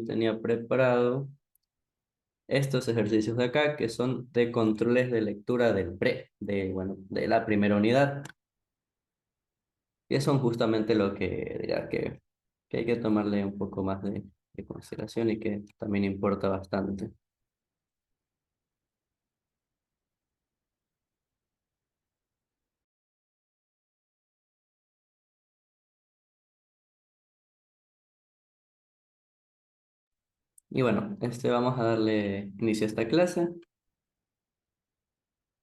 tenía preparado estos ejercicios de acá que son de controles de lectura de la primera unidad, que son justamente lo que diría que hay que tomarle un poco más de consideración y que también importa bastante. Y bueno, vamos a darle inicio a esta clase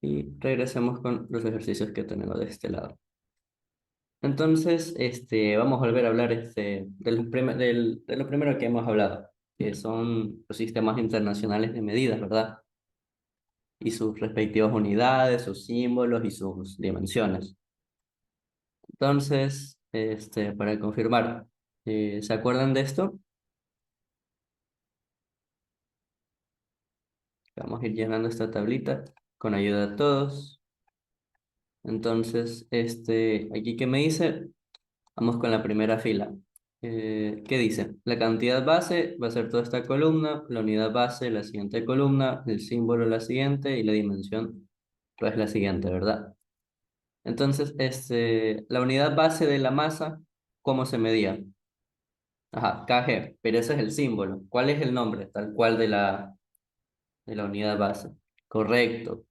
y regresemos con los ejercicios que tenemos de este lado. Entonces, vamos a volver a hablar de lo primero que hemos hablado, que son los sistemas internacionales de medidas, ¿verdad? Y sus respectivas unidades, sus símbolos y sus dimensiones. Entonces, para confirmar, ¿se acuerdan de esto? Vamos a ir llenando esta tablita con ayuda de todos. Entonces, aquí que me dice, vamos con la primera fila. ¿Qué dice? La cantidad base va a ser toda esta columna, la unidad base la siguiente columna, el símbolo la siguiente y la dimensión pues la siguiente, ¿verdad? Entonces, la unidad base de la masa, ¿cómo se medía? Ajá, kg, pero ese es el símbolo. ¿Cuál es el nombre tal cual de la unidad base? Correcto,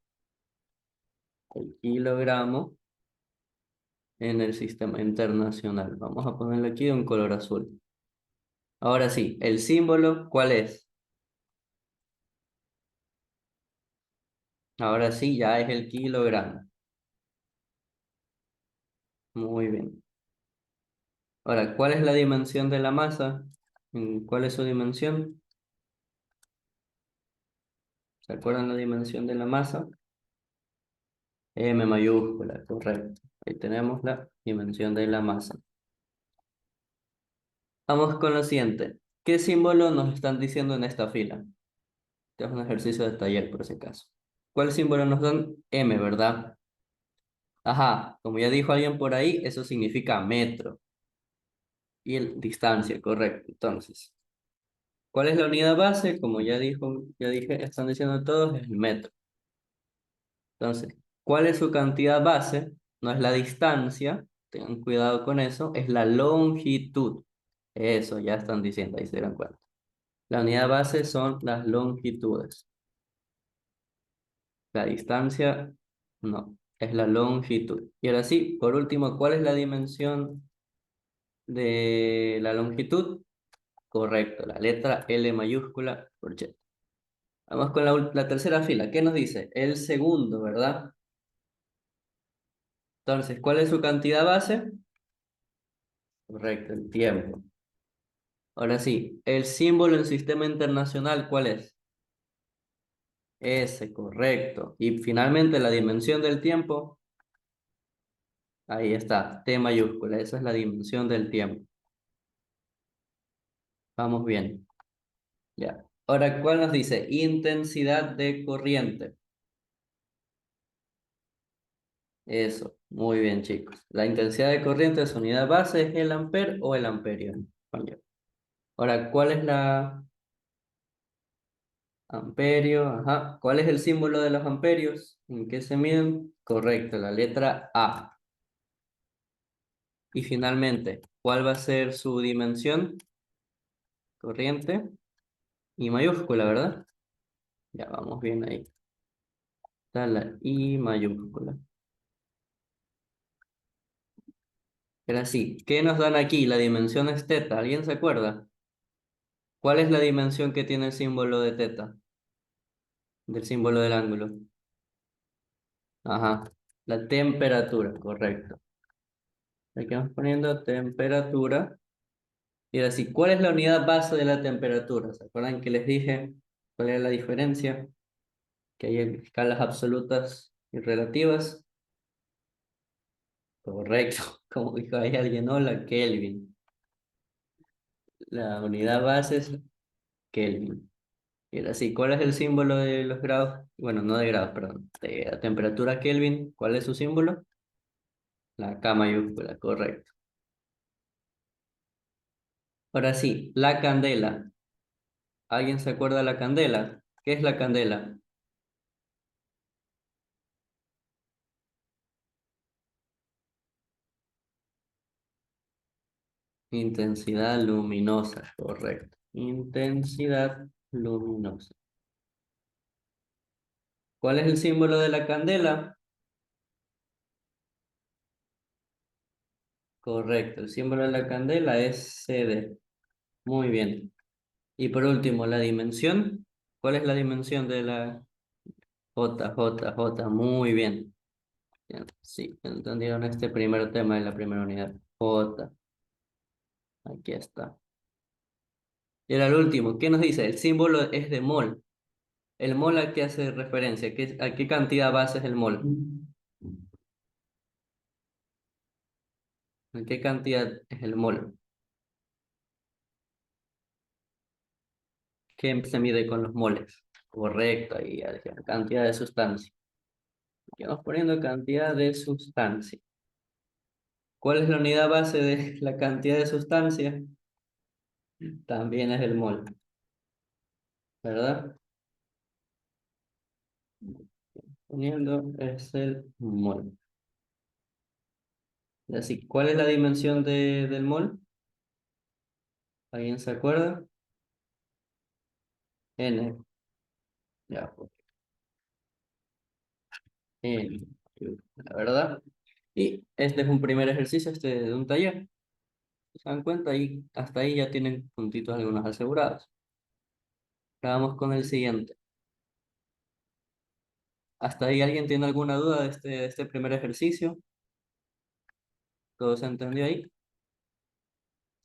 el kilogramo en el sistema internacional. Vamos a ponerlo aquí en color azul. Ahora sí, el símbolo, ¿cuál es? Ahora sí, ya es el kilogramo. Muy bien. Ahora, ¿cuál es la dimensión de la masa? ¿Cuál es su dimensión? ¿Se acuerdan la dimensión de la masa? M mayúscula, correcto. Ahí tenemos la dimensión de la masa. Vamos con lo siguiente. ¿Qué símbolo nos están diciendo en esta fila? Este es un ejercicio de taller, por si acaso. ¿Cuál símbolo nos dan? M, ¿verdad? Ajá, como ya dijo alguien por ahí, eso significa metro. Y el distancia, correcto. Entonces, ¿cuál es la unidad base? Como ya dije, están diciendo todos, es el metro. Entonces, ¿cuál es su cantidad base? No es la distancia, tengan cuidado con eso, es la longitud. Eso ya están diciendo, ahí se dieron cuenta. La unidad base son las longitudes. La distancia, no, es la longitud. Y ahora sí, por último, ¿cuál es la dimensión de la longitud? Correcto, la letra L mayúscula por Z. Vamos con la tercera fila. ¿Qué nos dice? El segundo, ¿verdad? Entonces, ¿cuál es su cantidad base? Correcto, el tiempo. Ahora sí, el símbolo en sistema internacional, ¿cuál es? S, correcto. Y finalmente la dimensión del tiempo, ahí está, T mayúscula, esa es la dimensión del tiempo. Vamos bien, ya. Ahora, ¿cuál nos dice? Intensidad de corriente. Eso, muy bien, chicos. La intensidad de corriente de su unidad base es el amper o el amperio. Vale. Ahora, ¿cuál es la amperio? Ajá. ¿Cuál es el símbolo de los amperios? ¿En qué se miden? Correcto, la letra A. Y finalmente, ¿cuál va a ser su dimensión? Corriente y mayúscula, ¿verdad? Ya vamos bien ahí. Está la I mayúscula. Pero sí, ¿qué nos dan aquí? La dimensión es teta. ¿Alguien se acuerda? ¿Cuál es la dimensión que tiene el símbolo de teta? Del símbolo del ángulo. Ajá. La temperatura, correcto. Aquí vamos poniendo temperatura. Y ahora sí, ¿cuál es la unidad base de la temperatura? ¿Se acuerdan que les dije cuál era la diferencia? Que hay escalas absolutas y relativas. Correcto. Como dijo ahí alguien, hola, Kelvin. La unidad base es Kelvin. Y ahora sí, ¿cuál es el símbolo de los grados? Bueno, no de grados, perdón. De la temperatura Kelvin, ¿cuál es su símbolo? La K mayúscula, correcto. Ahora sí, la candela. ¿Alguien se acuerda de la candela? ¿Qué es la candela? Intensidad luminosa, correcto. Intensidad luminosa. ¿Cuál es el símbolo de la candela? Correcto, el símbolo de la candela es CD. Muy bien. Y por último, la dimensión. ¿Cuál es la dimensión de la J? Muy bien. Bien, sí, entendieron este primer tema de la primera unidad. J, aquí está. Y ahora el último, ¿qué nos dice? El símbolo es de mol. ¿El mol a qué hace referencia? ¿A qué cantidad base es el mol? ¿A qué cantidad es el mol? ¿Qué se mide con los moles? Correcto, ahí ya dijeron, cantidad de sustancia. Aquí vamos poniendo cantidad de sustancia. ¿Cuál es la unidad base de la cantidad de sustancia? También es el mol, ¿verdad? Poniendo es el mol. Y así, ¿cuál es la dimensión del mol? ¿Alguien se acuerda? N. Ya, pues, N. La verdad. Y este es un primer ejercicio de un taller. ¿Se dan cuenta? Ahí, hasta ahí ya tienen puntitos algunos asegurados. Ahora vamos con el siguiente. ¿Hasta ahí alguien tiene alguna duda de este primer ejercicio? ¿Todo se entendió ahí?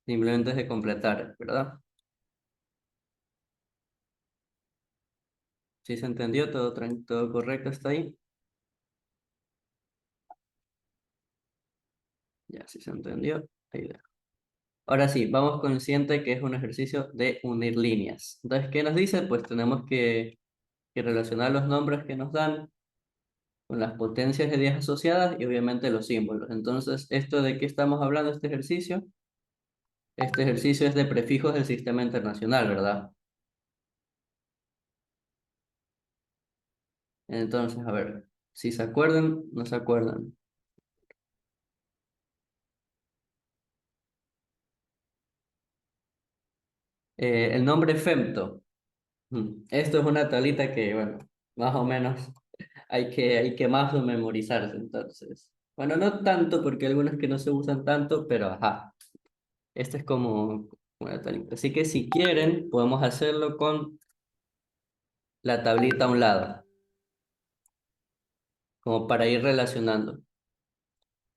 Simplemente es de completar, ¿verdad? ¿Sí se entendió? ¿Todo correcto hasta ahí? Ya, sí se entendió. Ahí dejo. Ahora sí, vamos con el siguiente, que es un ejercicio de unir líneas. Entonces, ¿qué nos dice? Pues tenemos que relacionar los nombres que nos dan con las potencias de 10 asociadas y obviamente los símbolos. Entonces, ¿esto de qué estamos hablando, este ejercicio? Este ejercicio es de prefijos del sistema internacional, ¿verdad? Entonces, a ver, si se acuerdan, no se acuerdan. El nombre femto. Esto es una tablita que, bueno, más o menos hay que más o memorizarse, entonces. Bueno, no tanto porque hay algunas que no se usan tanto, pero ajá. Este es como una tablita. Así que si quieren, podemos hacerlo con la tablita a un lado, como para ir relacionando.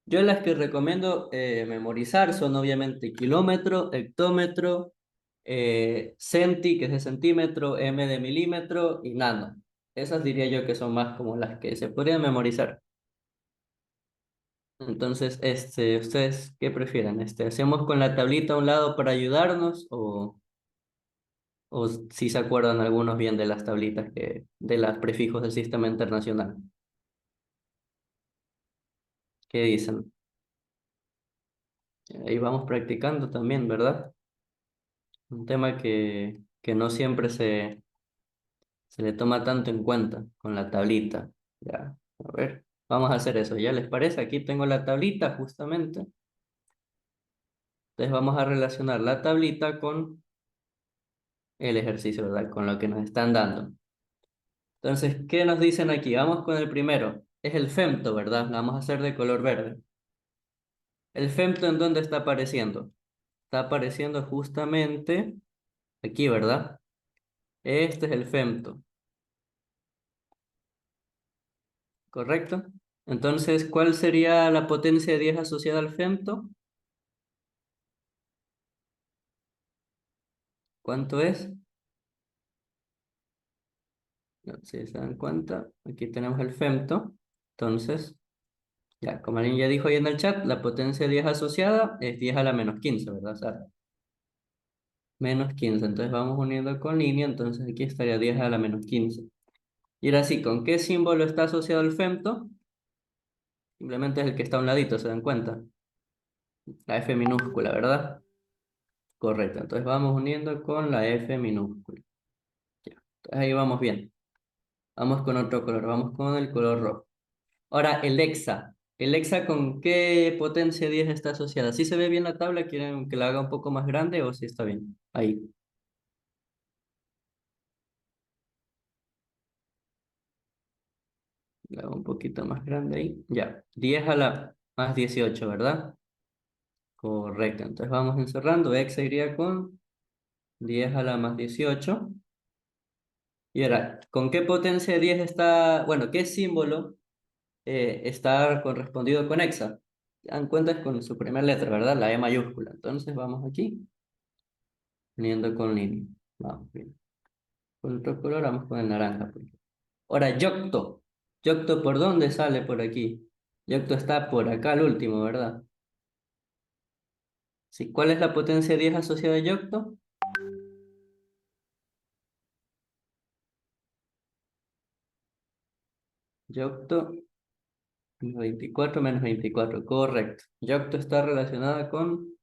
Yo las que recomiendo memorizar son obviamente kilómetro, hectómetro, centi, que es de centímetro, m de milímetro y nano. Esas diría yo que son más como las que se podrían memorizar. Entonces, ¿ustedes qué prefieren? ¿Hacemos con la tablita a un lado para ayudarnos o si se acuerdan algunos bien de las tablitas de los prefijos del sistema internacional? ¿Qué dicen? Ahí vamos practicando también, ¿verdad? Un tema que no siempre se le toma tanto en cuenta con la tablita. Ya, a ver, vamos a hacer eso. ¿Ya les parece? Aquí tengo la tablita justamente. Entonces vamos a relacionar la tablita con el ejercicio, ¿verdad? Con lo que nos están dando. Entonces, ¿qué nos dicen aquí? Vamos con el primero. Es el femto, ¿verdad? Lo vamos a hacer de color verde. ¿El femto en dónde está apareciendo? Está apareciendo justamente aquí, ¿verdad? Este es el femto, ¿correcto? Entonces, ¿cuál sería la potencia de 10 asociada al femto? ¿Cuánto es? No, si se dan cuenta, aquí tenemos el femto. Entonces, ya, como alguien ya dijo ahí en el chat, la potencia de 10 asociada es 10 a la menos 15, ¿verdad? O sea, menos 15. Entonces vamos uniendo con línea, entonces aquí estaría 10 a la menos 15. Y ahora sí, ¿con qué símbolo está asociado el femto? Simplemente es el que está a un ladito, ¿se dan cuenta? La F minúscula, ¿verdad? Correcto, entonces vamos uniendo con la F minúscula. Ahí vamos bien. Vamos con otro color, vamos con el color rojo. Ahora, el hexa. ¿El hexa con qué potencia 10 está asociada? ¿Sí se ve bien la tabla? ¿Quieren que la haga un poco más grande o sí está bien? Ahí, la hago un poquito más grande ahí. Ya, 10 a la más 18, ¿verdad? Correcto, entonces vamos encerrando. Hexa iría con 10 a la más 18. Y ahora, ¿con qué potencia 10 está, bueno, qué símbolo está correspondido con hexa? Dan cuenta con su primera letra, ¿verdad? La E mayúscula. Entonces vamos aquí, uniendo con línea. Vamos bien. Con otro color, vamos con el naranja, pues. Ahora, Yocto. Yocto, ¿por dónde sale por aquí? Yocto está por acá al último, ¿verdad? Sí. ¿Cuál es la potencia 10 asociada a Yocto? Yocto, 24 menos 24. Correcto. Yocto está relacionada con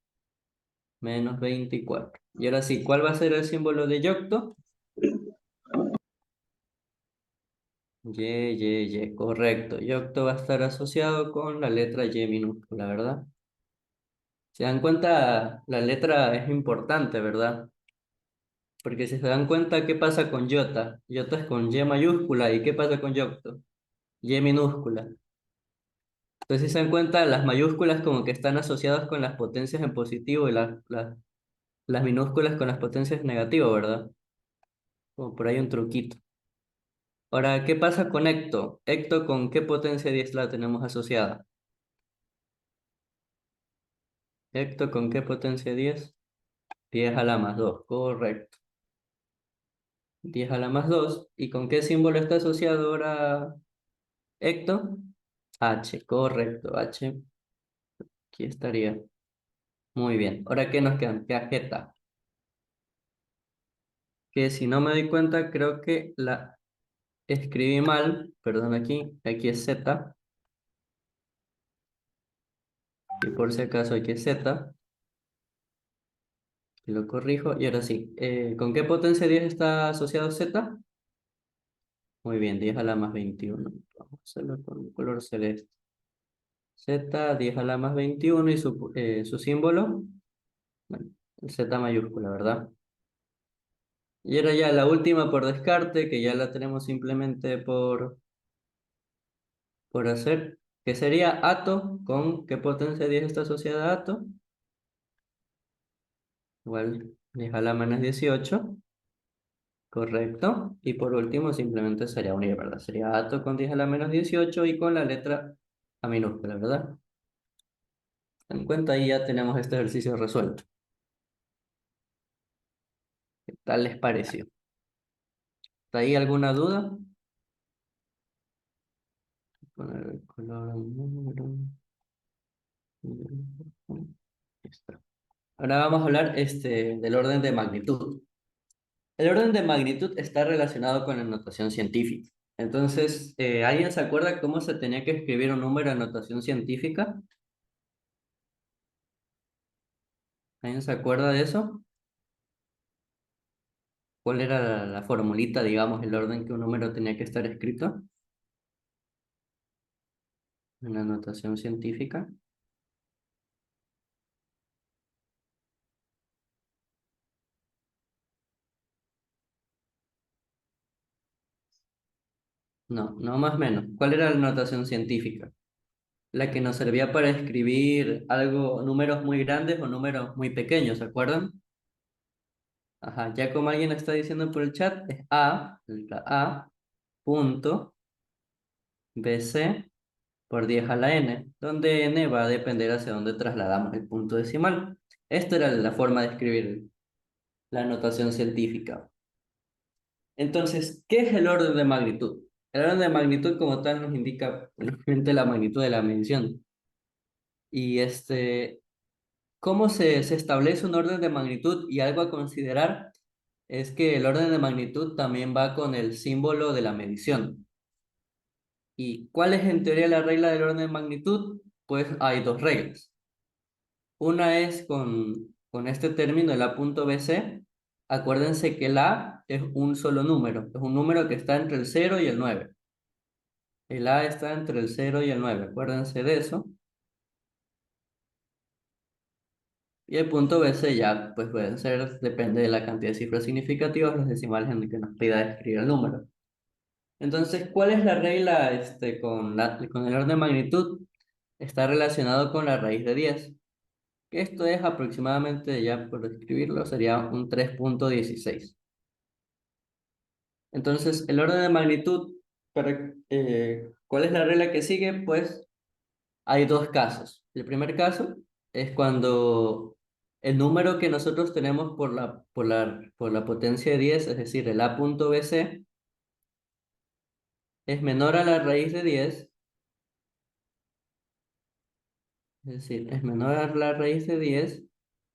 menos 24. Y ahora sí, ¿cuál va a ser el símbolo de Yocto? Y, correcto. Yocto va a estar asociado con la letra Y minúscula, ¿verdad? Se dan cuenta, la letra es importante, ¿verdad? Porque si se dan cuenta, ¿qué pasa con Yota? Yota es con Y mayúscula. ¿Y qué pasa con Yocto? Y minúscula. Entonces, si se dan cuenta, las mayúsculas como que están asociadas con las potencias en positivo y las minúsculas con las potencias en negativo, ¿verdad? Como por ahí un truquito. Ahora, ¿qué pasa con Hecto? Hecto, ¿con qué potencia 10 la tenemos asociada? Hecto, ¿con qué potencia 10? 10 a la más 2, correcto. 10 a la más 2. ¿Y con qué símbolo está asociado ahora Hecto? H, correcto, H. Aquí estaría. Muy bien. Ahora, ¿qué nos quedan? ¿Qué jeta? Que si no me doy cuenta, creo que la escribí mal. Perdón, aquí es Z. Y por si acaso aquí es Z. Y lo corrijo. Y ahora sí. ¿Con qué potencia 10 está asociado Z? Muy bien, 10 a la más 21. Vamos a hacerlo con un color celeste. Z, 10 a la más 21 y su símbolo, bueno, el Z mayúscula, ¿verdad? Y ahora ya la última por descarte, que ya la tenemos simplemente por hacer, que sería Ato. ¿Con qué potencia 10 está asociada a Ato? Igual 10 a la menos 18, correcto. Y por último simplemente sería unir, ¿verdad? Sería Ato con 10 a la menos 18 y con la letra A minúscula, ¿verdad? En cuenta ahí ya tenemos este ejercicio resuelto. ¿Qué tal les pareció? ¿Está ahí alguna duda? Poner el color al número. Ahí está. Ahora vamos a hablar del orden de magnitud. El orden de magnitud está relacionado con la notación científica. Entonces, ¿alguien se acuerda cómo se tenía que escribir un número en notación científica? ¿Alguien se acuerda de eso? ¿Cuál era la formulita, digamos, el orden que un número tenía que estar escrito en la notación científica? No, no más o menos. ¿Cuál era la notación científica? La que nos servía para escribir algo, números muy grandes o números muy pequeños, ¿se acuerdan? Ajá, ya como alguien está diciendo por el chat, es la A, punto, BC por 10 a la N, donde N va a depender hacia dónde trasladamos el punto decimal. Esta era la forma de escribir la notación científica. Entonces, ¿qué es el orden de magnitud? El orden de magnitud como tal nos indica realmente la magnitud de la medición. Y ¿cómo se establece un orden de magnitud? Y algo a considerar es que el orden de magnitud también va con el símbolo de la medición. ¿Y cuál es en teoría la regla del orden de magnitud? Pues hay dos reglas. Una es con este término, el A punto BC. Acuérdense que el A es un solo número, es un número que está entre el 0 y el 9. El A está entre el 0 y el 9, acuérdense de eso. Y el punto BC ya, pues pueden ser, depende de la cantidad de cifras significativas, los decimales en el que nos pida escribir el número. Entonces, ¿cuál es la regla con el orden de magnitud? Está relacionado con la raíz de 10. Que esto es aproximadamente, ya por escribirlo, sería un 3.16. Entonces, el orden de magnitud, ¿cuál es la regla que sigue? Pues hay dos casos. El primer caso es cuando el número que nosotros tenemos por la potencia de 10, es decir, el A.BC, es menor a la raíz de 10, es decir, es menor a la raíz de 10,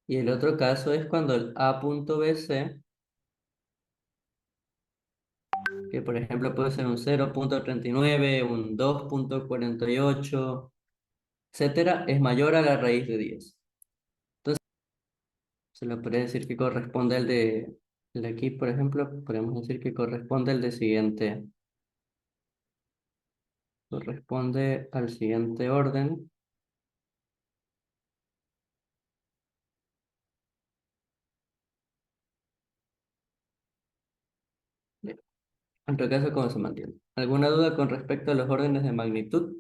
y el otro caso es cuando el A.BC, que por ejemplo puede ser un 0.39, un 2.48, etcétera, es mayor a la raíz de 10. Se le podría decir que corresponde el de aquí, por ejemplo, podemos decir que corresponde corresponde al siguiente orden. Bien, en todo caso, ¿cómo se mantiene? ¿Alguna duda con respecto a los órdenes de magnitud?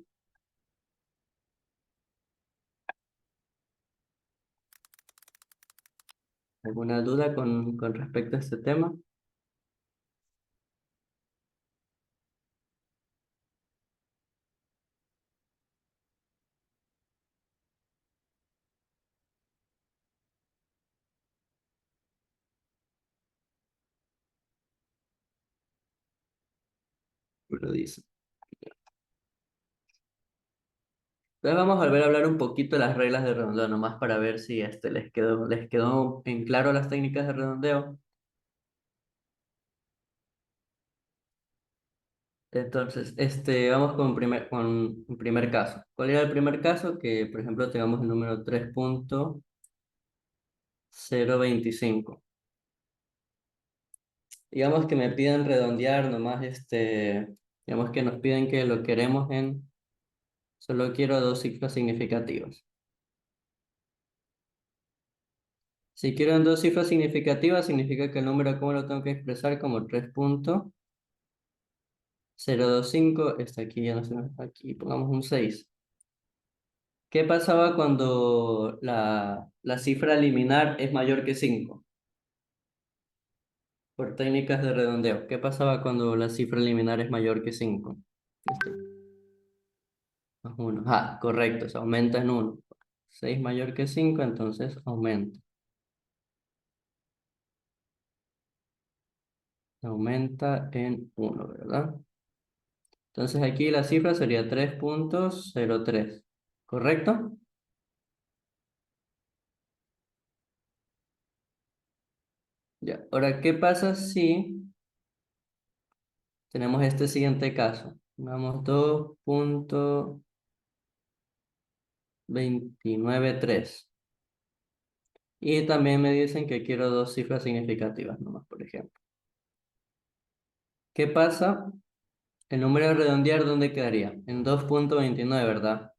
¿Alguna duda con respecto a este tema? Lo dice. Entonces vamos a volver a hablar un poquito de las reglas de redondeo, nomás para ver si les quedó en claro las técnicas de redondeo. Entonces, vamos con un primer caso. ¿Cuál era el primer caso? Que, por ejemplo, tengamos el número 3.025. Digamos que me piden redondear nomás, digamos que nos piden que lo queremos solo quiero dos cifras significativas. Si quiero en dos cifras significativas, significa que el número, ¿cómo lo tengo que expresar? Como 3.025, está aquí, ya no se nos aquí, pongamos un 6. ¿Qué pasaba cuando la cifra liminar es mayor que 5? Por técnicas de redondeo. ¿Qué pasaba cuando la cifra liminar es mayor que 5? Este, más 1. Ah, correcto, se aumenta en 1. 6 mayor que 5, entonces aumenta. Aumenta en 1, ¿verdad? Entonces aquí la cifra sería 3.03. ¿Correcto? Ya. Ahora, ¿qué pasa si tenemos este siguiente caso? Vamos, 2.293. Y también me dicen que quiero dos cifras significativas nomás, por ejemplo. ¿Qué pasa? El número de redondear, ¿dónde quedaría? En 2.29, ¿verdad?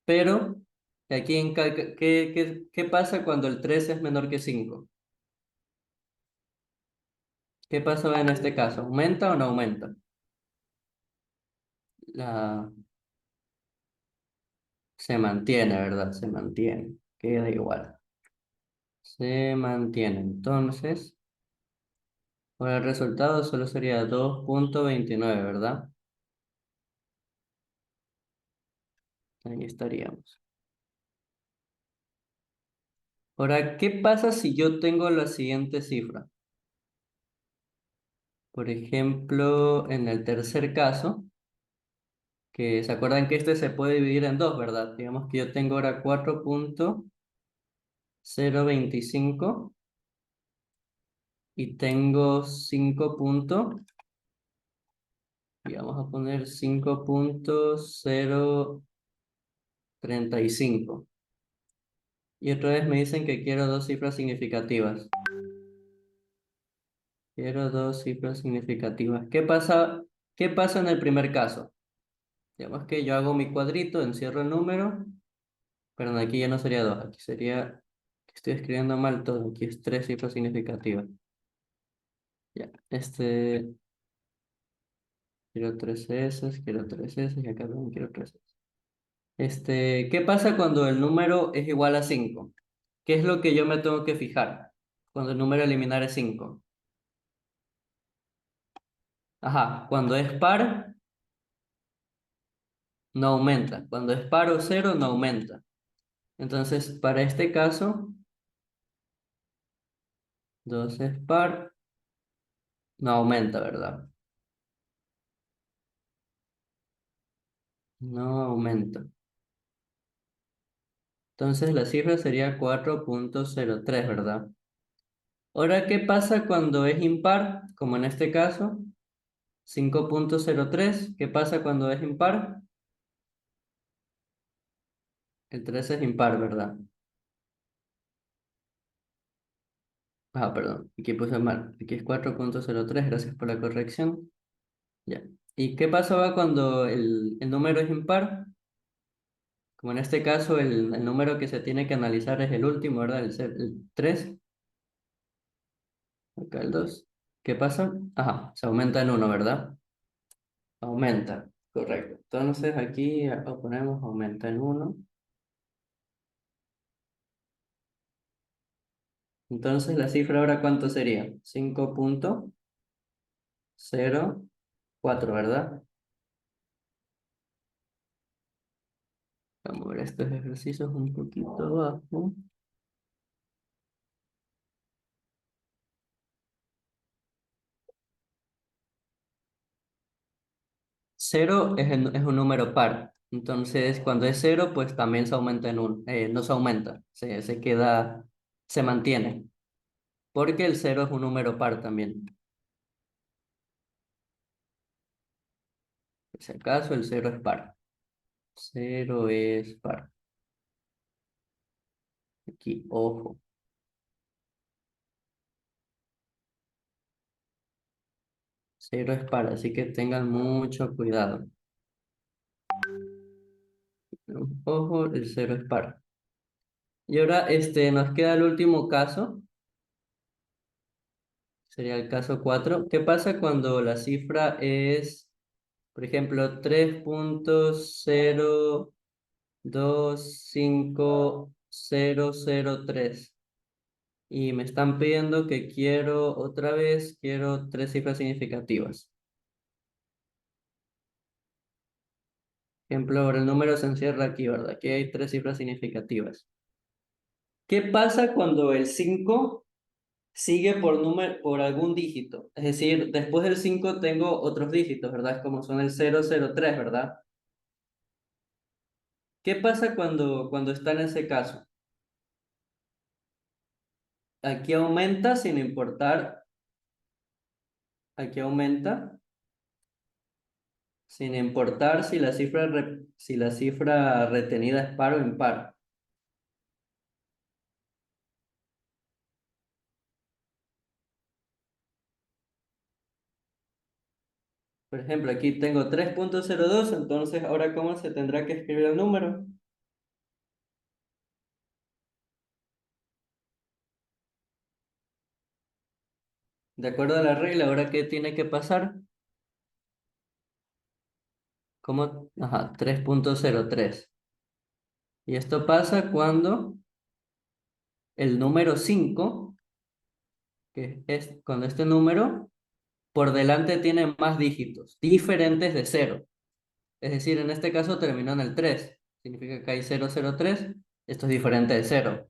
Pero, aquí ¿qué pasa cuando el 3 es menor que 5? ¿Qué pasa en este caso? ¿Aumenta o no aumenta? La, Se mantiene, ¿verdad? Se mantiene. Queda igual. Se mantiene. Entonces, ahora el resultado solo sería 2.29, ¿verdad? Ahí estaríamos. Ahora, ¿qué pasa si yo tengo la siguiente cifra? Por ejemplo, en el tercer caso, que se acuerdan que este se puede dividir en dos, ¿verdad? Digamos que yo tengo ahora 4.025 y tengo 5 y vamos a poner 5.035. Y otra vez me dicen que quiero dos cifras significativas. Quiero dos cifras significativas. ¿Qué pasa en el primer caso? Digamos que yo hago mi cuadrito, encierro el número, pero aquí ya no sería dos, aquí sería, estoy escribiendo mal todo, aquí es tres cifras significativas. Ya, quiero tres S, quiero tres S, y acá también quiero tres S. ¿Qué pasa cuando el número es igual a 5? ¿Qué es lo que yo me tengo que fijar cuando el número a eliminar es 5? Ajá, cuando es par, no aumenta. Cuando es par o cero, no aumenta. Entonces, para este caso, 2 es par, no aumenta, ¿verdad? No aumenta. Entonces, la cifra sería 4,03, ¿verdad? Ahora, ¿qué pasa cuando es impar? Como en este caso, 5,03. ¿Qué pasa cuando es impar? El 3 es impar, ¿verdad? Ah, perdón, aquí puse mal. Aquí es 4,03. Gracias por la corrección. Ya. ¿Y qué pasaba cuando el número es impar? Como en este caso, el número que se tiene que analizar es el último, ¿verdad? El 3. Acá el 2. ¿Qué pasa? Ajá, se aumenta en uno, ¿verdad? Aumenta, correcto. Entonces aquí ponemos aumenta en uno. Entonces la cifra ahora ¿cuánto sería? 5,04, ¿verdad? Vamos a ver estos ejercicios un poquito abajo. Cero es un número par. Entonces, cuando es cero, pues también se aumenta en uno. No se aumenta, se queda, se mantiene. Porque el cero es un número par también. Por si acaso, el cero es par. Cero es par. Aquí, ojo. Cero es par, así que tengan mucho cuidado. Ojo, el cero es par. Y ahora, nos queda el último caso. Sería el caso 4. ¿Qué pasa cuando la cifra es, por ejemplo, 3,025,003? Y me están pidiendo que quiero tres cifras significativas. Por ejemplo, ahora el número se encierra aquí, ¿verdad? Aquí hay tres cifras significativas. ¿Qué pasa cuando el 5 sigue por algún dígito? Es decir, después del 5 tengo otros dígitos, ¿verdad? Como son el 003, ¿verdad? ¿Qué pasa cuando está en ese caso? Aquí aumenta sin importar, aquí aumenta sin importar si la cifra retenida es par o impar. Por ejemplo, aquí tengo 3,02. Entonces ahora ¿cómo se tendrá que escribir el número? De acuerdo a la regla, ahora ¿qué tiene que pasar? ¿Cómo? Ajá, 3,03. Y esto pasa cuando el número 5, que es cuando este número por delante tiene más dígitos, diferentes de cero. Es decir, en este caso terminó en el 3. Significa que hay 003. Esto es diferente de cero.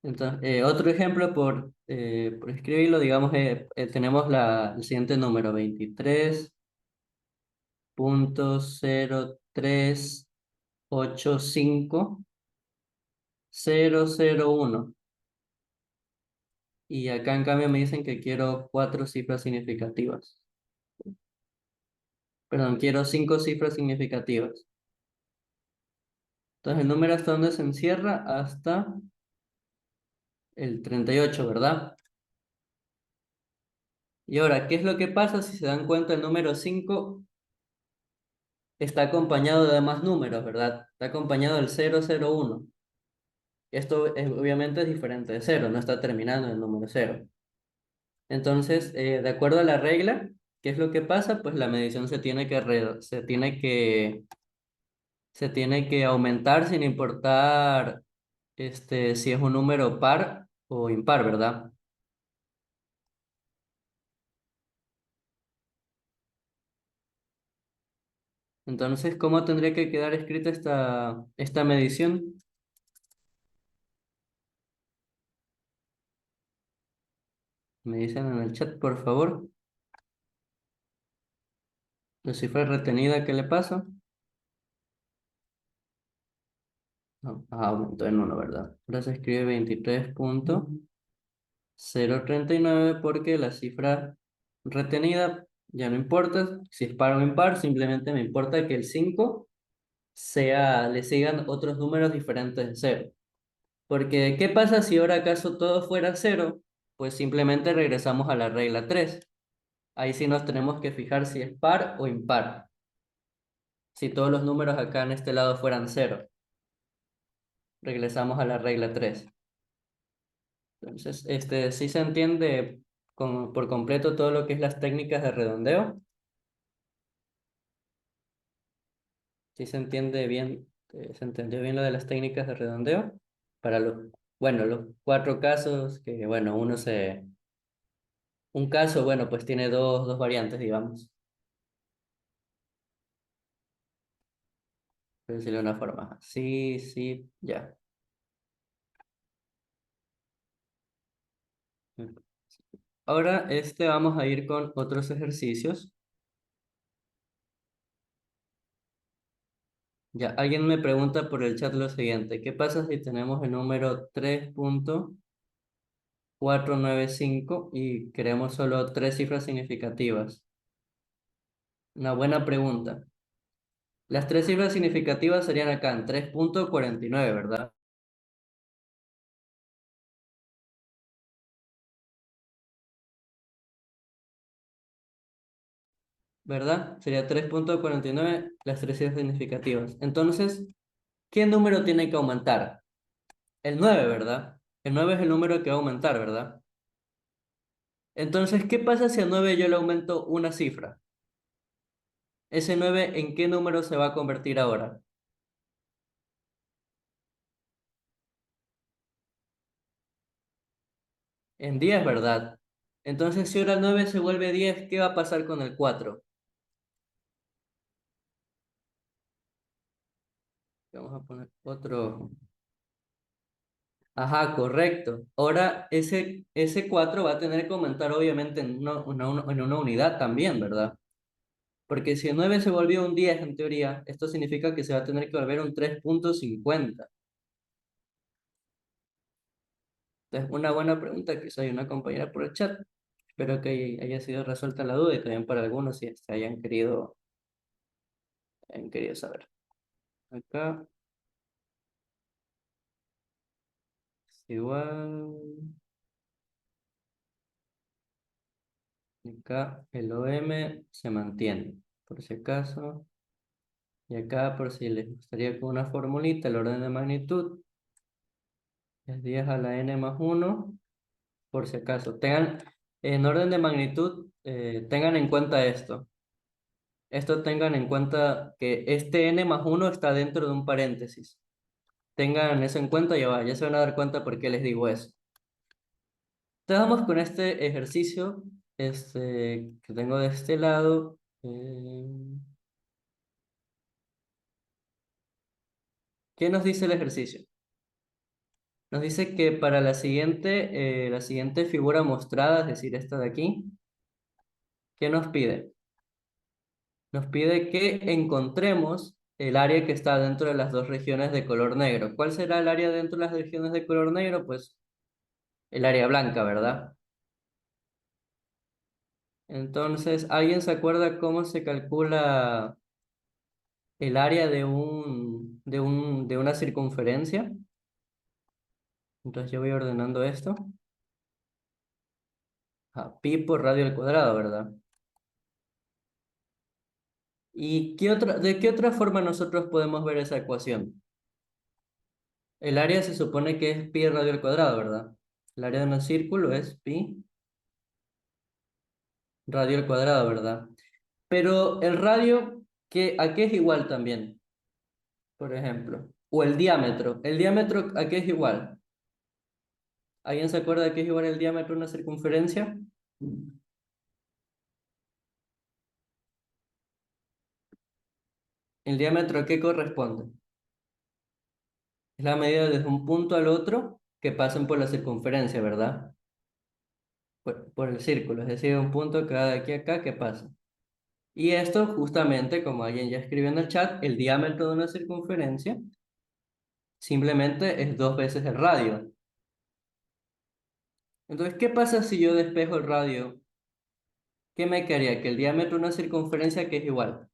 Entonces, otro ejemplo por escribirlo, digamos, tenemos el siguiente número: 23,0385001. Y acá en cambio me dicen que quiero cuatro cifras significativas. Perdón, quiero cinco cifras significativas. Entonces el número hasta dónde se encierra, hasta el 38, ¿verdad? Y ahora, ¿qué es lo que pasa si se dan cuenta? El número 5 está acompañado de más números, ¿verdad? Está acompañado del 001. Esto obviamente es diferente de cero, no está terminando en el número cero. Entonces, de acuerdo a la regla, ¿qué es lo que pasa? Pues la medición se tiene que aumentar sin importar si es un número par o impar, ¿verdad? Entonces, ¿cómo tendría que quedar escrita esta medición? Me dicen en el chat, por favor. La cifra retenida, ¿qué le pasa? No, aumentó en uno, ¿verdad? Ahora se escribe 23.039 porque la cifra retenida ya no importa. Si es par o impar, simplemente me importa que el 5 le sigan otros números diferentes de cero. Porque, ¿qué pasa si ahora acaso todo fuera cero? Pues simplemente regresamos a la regla 3. Ahí sí nos tenemos que fijar si es par o impar. Si todos los números acá en este lado fueran cero, regresamos a la regla 3. Entonces, sí se entiende por completo todo lo que es las técnicas de redondeo. Sí se entiende bien, se entendió bien lo de las técnicas de redondeo. Para los cuatro casos, que bueno, un caso, bueno, pues tiene dos variantes, digamos, por decirlo de una forma. Sí, sí, ya. Ahora, vamos a ir con otros ejercicios. Ya, alguien me pregunta por el chat lo siguiente: ¿qué pasa si tenemos el número 3.495 y queremos solo tres cifras significativas? Una buena pregunta. Las tres cifras significativas serían acá en 3.49, ¿verdad? ¿Verdad? Sería 3.49 las tres cifras significativas. Entonces, ¿qué número tiene que aumentar? El 9, ¿verdad? El 9 es el número que va a aumentar, ¿verdad? Entonces, ¿qué pasa si a 9 yo le aumento una cifra? ¿Ese 9 en qué número se va a convertir ahora? En 10, ¿verdad? Entonces, si ahora el 9 se vuelve 10, ¿qué va a pasar con el 4? Vamos a poner otro. Ajá, correcto. Ahora ese 4 va a tener que aumentar obviamente en en una unidad también, ¿verdad? Porque si el 9 se volvió un 10 en teoría, esto significa que se va a tener que volver un 3.50. Entonces, una buena pregunta que soy una compañera por el chat. Espero que haya sido resuelta la duda y también para algunos si hayan querido saber. Acá es igual. Acá el OM se mantiene, por si acaso. Y acá, por si les gustaría con una formulita, el orden de magnitud es 10 a la n más uno, por si acaso. En orden de magnitud, tengan en cuenta esto. Tengan en cuenta que este n más uno está dentro de un paréntesis. Tengan eso en cuenta, ya se van a dar cuenta por qué les digo eso. Entonces vamos con este ejercicio que tengo de este lado. ¿Qué nos dice el ejercicio? Nos dice que para la siguiente figura mostrada, es decir, esta de aquí, ¿qué nos pide? Nos pide que encontremos el área que está dentro de las dos regiones de color negro. ¿Cuál será el área dentro de las regiones de color negro? Pues el área blanca, ¿verdad? Entonces, ¿alguien se acuerda cómo se calcula el área de una circunferencia? Entonces yo voy ordenando esto. Pi por radio al cuadrado, ¿verdad? ¿Y de qué otra forma nosotros podemos ver esa ecuación? El área se supone que es pi radio al cuadrado, ¿verdad? El área de un círculo es pi radio al cuadrado, ¿verdad? Pero el radio, ¿a qué es igual también? Por ejemplo. O el diámetro. ¿El diámetro a qué es igual? ¿Alguien se acuerda de qué es igual el diámetro de una circunferencia? ¿El diámetro a qué corresponde? Es la medida desde un punto al otro que pasen por la circunferencia, ¿verdad? Por el círculo, es decir, un punto que va de aquí a acá que pasa. Y esto justamente, como alguien ya escribió en el chat, el diámetro de una circunferencia simplemente es dos veces el radio. Entonces, ¿qué pasa si yo despejo el radio? ¿Qué me quedaría? Que el diámetro de una circunferencia que es igual.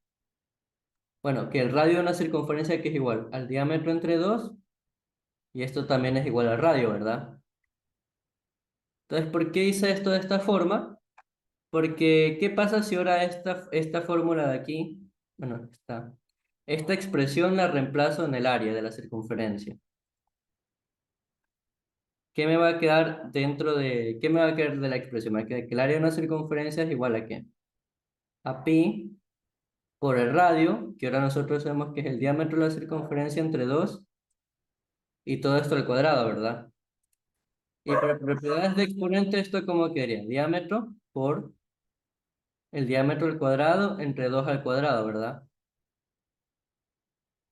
Bueno, que el radio de una circunferencia que es igual al diámetro entre dos, y esto también es igual al radio, ¿verdad? Entonces, ¿por qué hice esto de esta forma? Porque, ¿qué pasa si ahora esta fórmula de aquí, bueno, esta expresión la reemplazo en el área de la circunferencia? ¿Qué me va a quedar qué me va a quedar de la expresión? Me va a quedar que el área de una circunferencia es igual a qué? A pi por el radio, que ahora nosotros sabemos que es el diámetro de la circunferencia entre dos, y todo esto al cuadrado, ¿verdad? Y por propiedades de exponente, ¿esto cómo quedaría? Diámetro por el diámetro al cuadrado entre 2 al cuadrado, ¿verdad?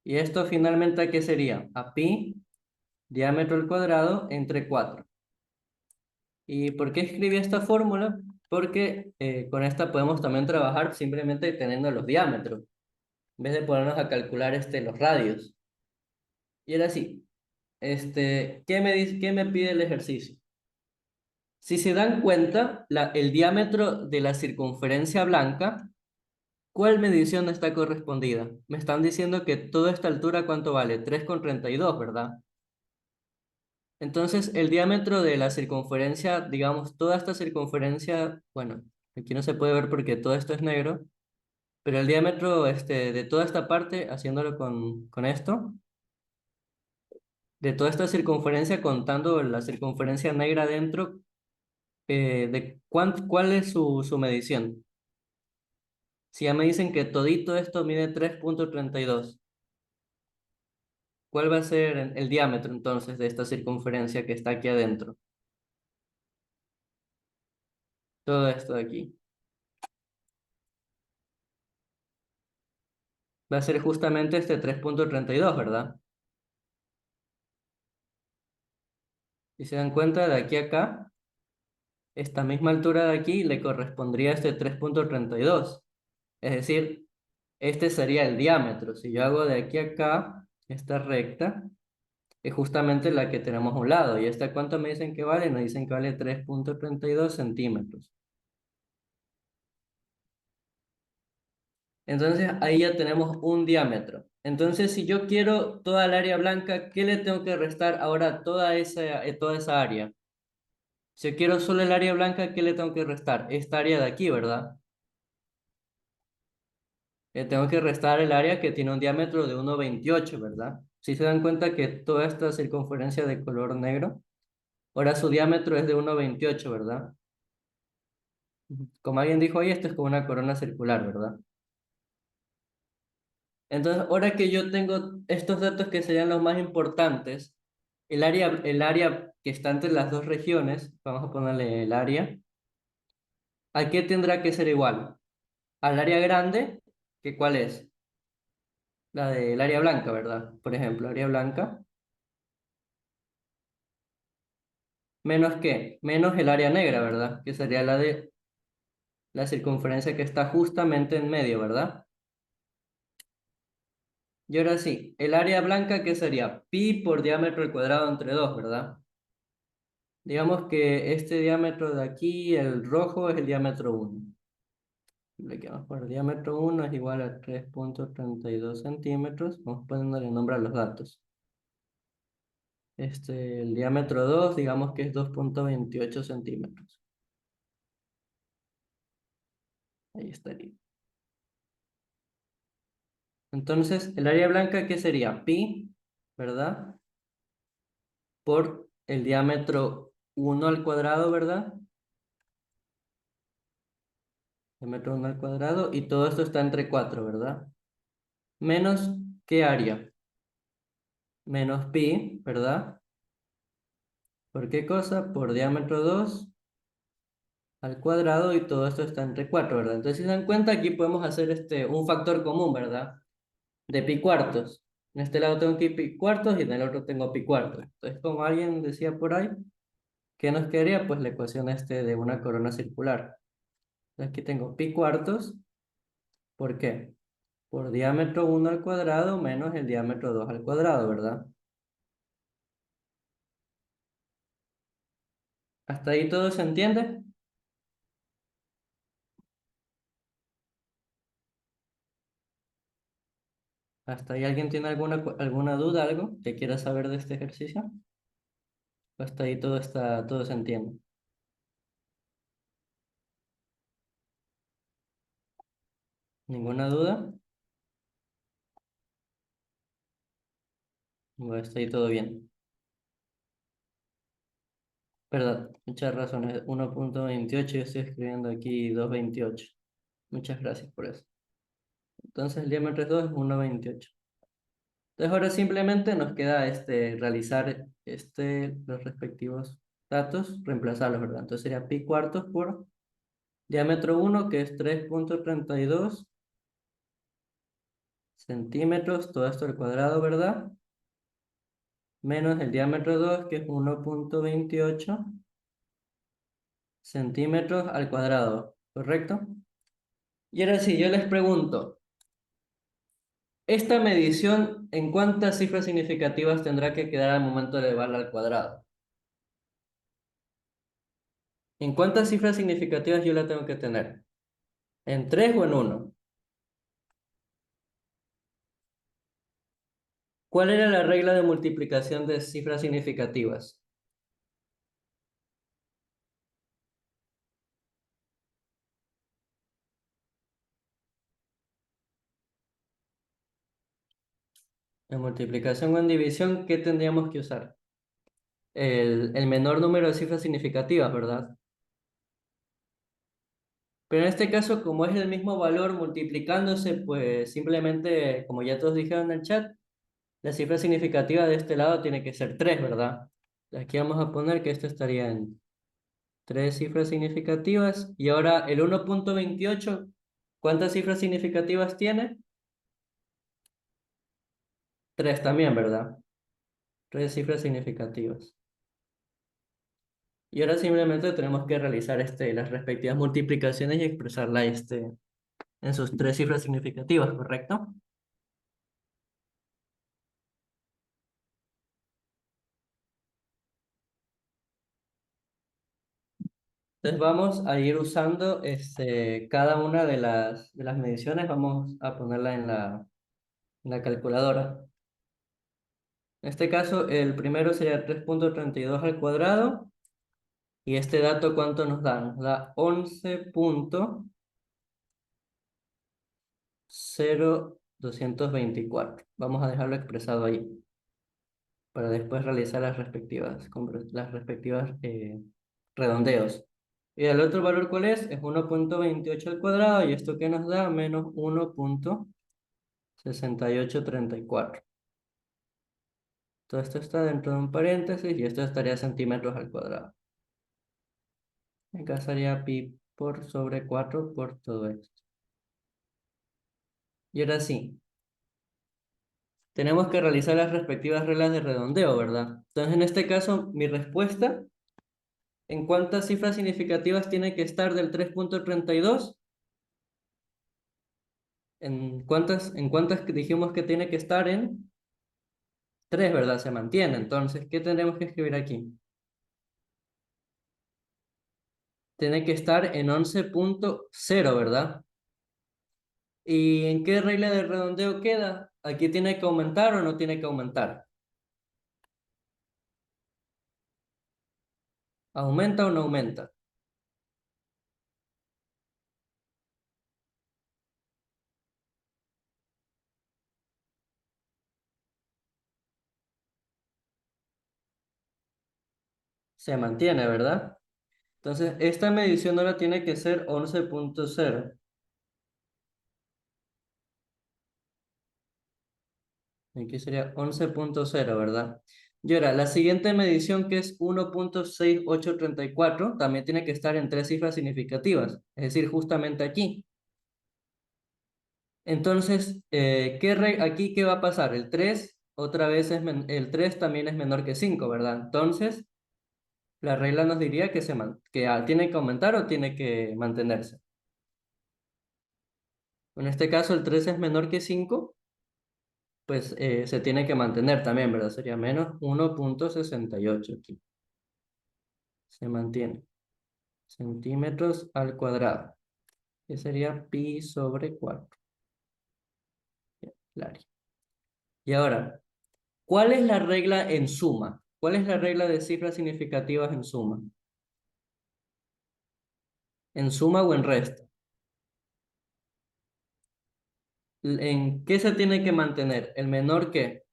Y esto finalmente, ¿a qué sería? A pi diámetro al cuadrado entre 4. ¿Y por qué escribí esta fórmula? Porque con esta podemos también trabajar simplemente teniendo los diámetros, en vez de ponernos a calcular los radios. Y ahora sí, ¿qué me pide el ejercicio? Si se dan cuenta, el diámetro de la circunferencia blanca, ¿cuál medición está correspondida? Me están diciendo que toda esta altura, ¿cuánto vale? 3,32, ¿verdad? Entonces, el diámetro de la circunferencia, digamos, toda esta circunferencia, bueno, aquí no se puede ver porque todo esto es negro, pero el diámetro de toda esta parte, haciéndolo con esto, de toda esta circunferencia, contando la circunferencia negra dentro, ¿cuál es su medición? Si ya me dicen que todito esto mide 3,32, ¿cuál va a ser el diámetro entonces de esta circunferencia que está aquí adentro? Todo esto de aquí. Va a ser justamente este 3,32, ¿verdad? Si se dan cuenta, de aquí a acá, esta misma altura de aquí le correspondría a este 3,32. Es decir, este sería el diámetro. Si yo hago de aquí a acá, esta recta, es justamente la que tenemos a un lado. ¿Y esta cuánto me dicen que vale? Nos dicen que vale 3,32 centímetros. Entonces ahí ya tenemos un diámetro. Entonces, si yo quiero toda el área blanca, ¿qué le tengo que restar ahora a toda esa área? Si yo quiero solo el área blanca, ¿qué le tengo que restar? Esta área de aquí, ¿verdad? Le tengo que restar el área que tiene un diámetro de 1,28, ¿verdad? Si se dan cuenta que toda esta circunferencia de color negro, ahora su diámetro es de 1,28, ¿verdad? Como alguien dijo ahí, esto es como una corona circular, ¿verdad? Entonces, ahora que yo tengo estos datos que serían los más importantes, el área que está entre las dos regiones, vamos a ponerle el área, ¿a qué tendrá que ser igual? Al área grande, que ¿cuál es? La del área blanca, ¿verdad? Por ejemplo, área blanca, ¿menos qué? Menos el área negra, ¿verdad? Que sería la de la circunferencia que está justamente en medio, ¿verdad? Y ahora sí, el área blanca, ¿qué sería? Pi por diámetro al cuadrado entre 2, ¿verdad? Digamos que este diámetro de aquí, el rojo, es el diámetro 1. Le quedamos por diámetro 1 es igual a 3,32 centímetros. Vamos poniéndole nombre a los datos. El diámetro 2, digamos que es 2,28 centímetros. Ahí estaría. Entonces, el área blanca, ¿qué sería? Pi, ¿verdad? Por el diámetro 1 al cuadrado, ¿verdad? Diámetro 1 al cuadrado, y todo esto está entre 4, ¿verdad? Menos, ¿qué área? Menos pi, ¿verdad? ¿Por qué cosa? Por diámetro 2 al cuadrado, y todo esto está entre 4, ¿verdad? Entonces, si se dan cuenta, aquí podemos hacer un factor común, ¿verdad? De pi cuartos. En este lado tengo aquí pi cuartos y en el otro tengo pi cuartos. Entonces, como alguien decía por ahí, ¿qué nos quedaría? Pues la ecuación de una corona circular. Aquí tengo pi cuartos. ¿Por qué? Por diámetro 1 al cuadrado menos el diámetro 2 al cuadrado, ¿verdad? ¿Hasta ahí todo se entiende? ¿Hasta ahí alguien tiene alguna duda, algo que quiera saber de este ejercicio? Hasta ahí todo se entiende. ¿Ninguna duda? Bueno, hasta ahí todo bien. Verdad, muchas razones. 1.28, yo estoy escribiendo aquí 2.28. Muchas gracias por eso. Entonces el diámetro es 2, es 1.28. Entonces ahora simplemente nos queda realizar los respectivos datos, reemplazarlos, ¿verdad? Entonces sería pi cuartos por diámetro 1, que es 3.32 centímetros, todo esto al cuadrado, ¿verdad? Menos el diámetro 2, que es 1.28 centímetros al cuadrado, ¿correcto? Y ahora sí, yo les pregunto, ¿esta medición en cuántas cifras significativas tendrá que quedar al momento de elevarla al cuadrado? ¿En cuántas cifras significativas yo la tengo que tener? ¿En 3 o en uno? ¿Cuál era la regla de multiplicación de cifras significativas? En multiplicación o en división, ¿qué tendríamos que usar? El menor número de cifras significativas, ¿verdad? Pero en este caso, como es el mismo valor multiplicándose, pues simplemente, como ya todos dijeron en el chat, la cifra significativa de este lado tiene que ser 3, ¿verdad? Aquí vamos a poner que esto estaría en 3 cifras significativas. Y ahora el 1.28, ¿cuántas cifras significativas tiene? 3 también, ¿verdad? 3 cifras significativas. Y ahora simplemente tenemos que realizar las respectivas multiplicaciones y expresarla en sus 3 cifras significativas, ¿correcto? Entonces vamos a ir usando cada una de las mediciones, vamos a ponerla en la calculadora. En este caso, el primero sería 3.32 al cuadrado. ¿Y este dato cuánto nos da? Nos da 11.0224. Vamos a dejarlo expresado ahí para después realizar las respectivas redondeos. ¿Y el otro valor cuál es? Es 1.28 al cuadrado, y esto que nos da menos 1.6834. Todo esto está dentro de un paréntesis y esto estaría centímetros al cuadrado. Acá sería pi por sobre 4 por todo esto. Y ahora sí, tenemos que realizar las respectivas reglas de redondeo, ¿verdad? Entonces, en este caso, mi respuesta, ¿en cuántas cifras significativas tiene que estar del 3.32? ¿En cuántas que dijimos que tiene que estar en 3, ¿verdad? Se mantiene. Entonces, ¿qué tendremos que escribir aquí? Tiene que estar en 11.0, ¿verdad? ¿Y en qué regla de redondeo queda? ¿Aquí tiene que aumentar o no tiene que aumentar? ¿Aumenta o no aumenta? Se mantiene, ¿verdad? Entonces, esta medición ahora tiene que ser 11.0. Aquí sería 11.0, ¿verdad? Y ahora, la siguiente medición, que es 1.6834, también tiene que estar en tres cifras significativas, es decir, justamente aquí. Entonces, aquí qué va a pasar? El 3 otra vez el 3 también es menor que 5, ¿verdad? Entonces, la regla nos diría que tiene que aumentar o tiene que mantenerse. En este caso, el 3 es menor que 5, pues se tiene que mantener también, ¿verdad? Sería menos 1.68 aquí. Se mantiene. Centímetros al cuadrado, que sería pi sobre 4. Claro. Y ahora, ¿cuál es la regla en suma? ¿Cuál es la regla de cifras significativas en suma? ¿En suma o en resta? ¿En qué se tiene que mantener? ¿El menor qué?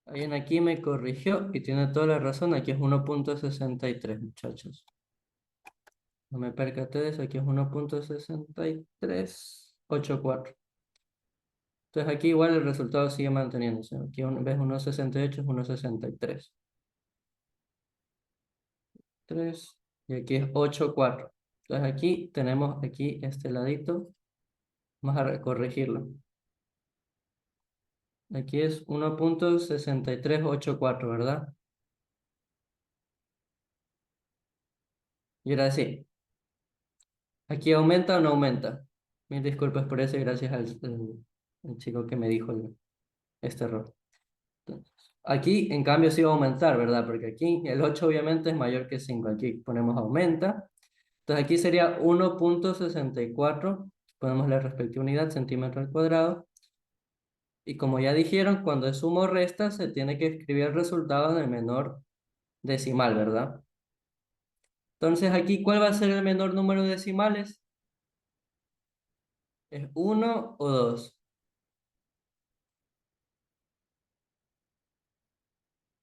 Alguien aquí me corrigió y tiene toda la razón. Aquí es 1.63, muchachos. No me percaté de eso. Aquí es 1.6384. Entonces aquí igual el resultado sigue manteniéndose. Aquí ves 1.68 es 1.63. 3 y aquí es 8,4. Entonces aquí tenemos aquí este ladito. Vamos a corregirlo. Aquí es 1.6384, ¿verdad? Y ahora sí, ¿aquí aumenta o no aumenta? Mil disculpas por eso y gracias al chico que me dijo este error. Entonces, aquí en cambio sí va a aumentar, ¿verdad? Porque aquí el 8 obviamente es mayor que 5. Aquí ponemos aumenta. Entonces aquí sería 1.64. Ponemos la respectiva unidad, centímetro al cuadrado. Y como ya dijeron, cuando es suma o resta, se tiene que escribir el resultado en el menor decimal, ¿verdad? Entonces aquí, ¿cuál va a ser el menor número de decimales? ¿Es uno o 2?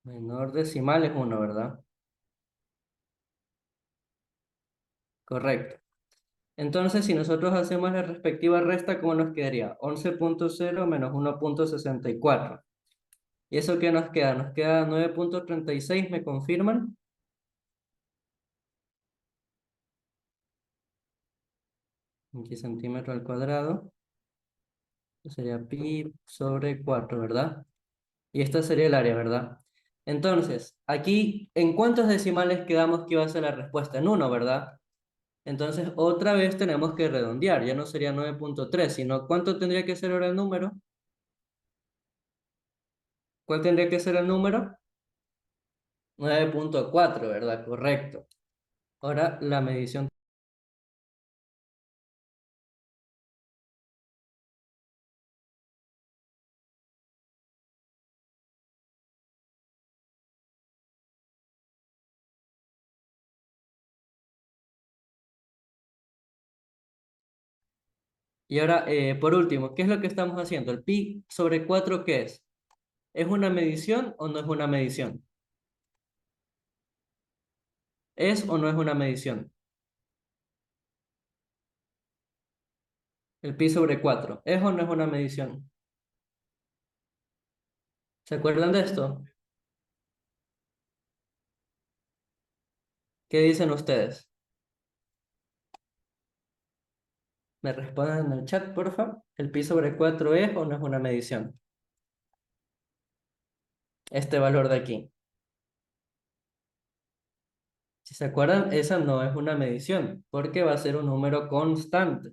Menor decimal es 1, ¿verdad? Correcto. Entonces, si nosotros hacemos la respectiva resta, ¿cómo nos quedaría? 11.0 menos 1.64. ¿Y eso qué nos queda? Nos queda 9.36, ¿me confirman? Aquí centímetro al cuadrado. Sería pi sobre 4, ¿verdad? Y esta sería el área, ¿verdad? Entonces, aquí, ¿en cuántos decimales quedamos que iba a ser la respuesta? En uno, ¿verdad? Entonces, otra vez tenemos que redondear. Ya no sería 9.3, sino ¿cuánto tendría que ser ahora el número? ¿Cuál tendría que ser el número? 9.4, ¿verdad? Correcto. Ahora la medición. Y ahora, por último, ¿qué es lo que estamos haciendo? ¿El pi sobre 4 qué es? ¿Es una medición o no es una medición? ¿Es o no es una medición? El pi sobre 4. ¿Es o no es una medición? ¿Se acuerdan de esto? ¿Qué dicen ustedes? ¿Me responden en el chat, porfa? ¿El pi sobre 4 es o no es una medición? Este valor de aquí. Si se acuerdan, esa no es una medición, porque va a ser un número constante.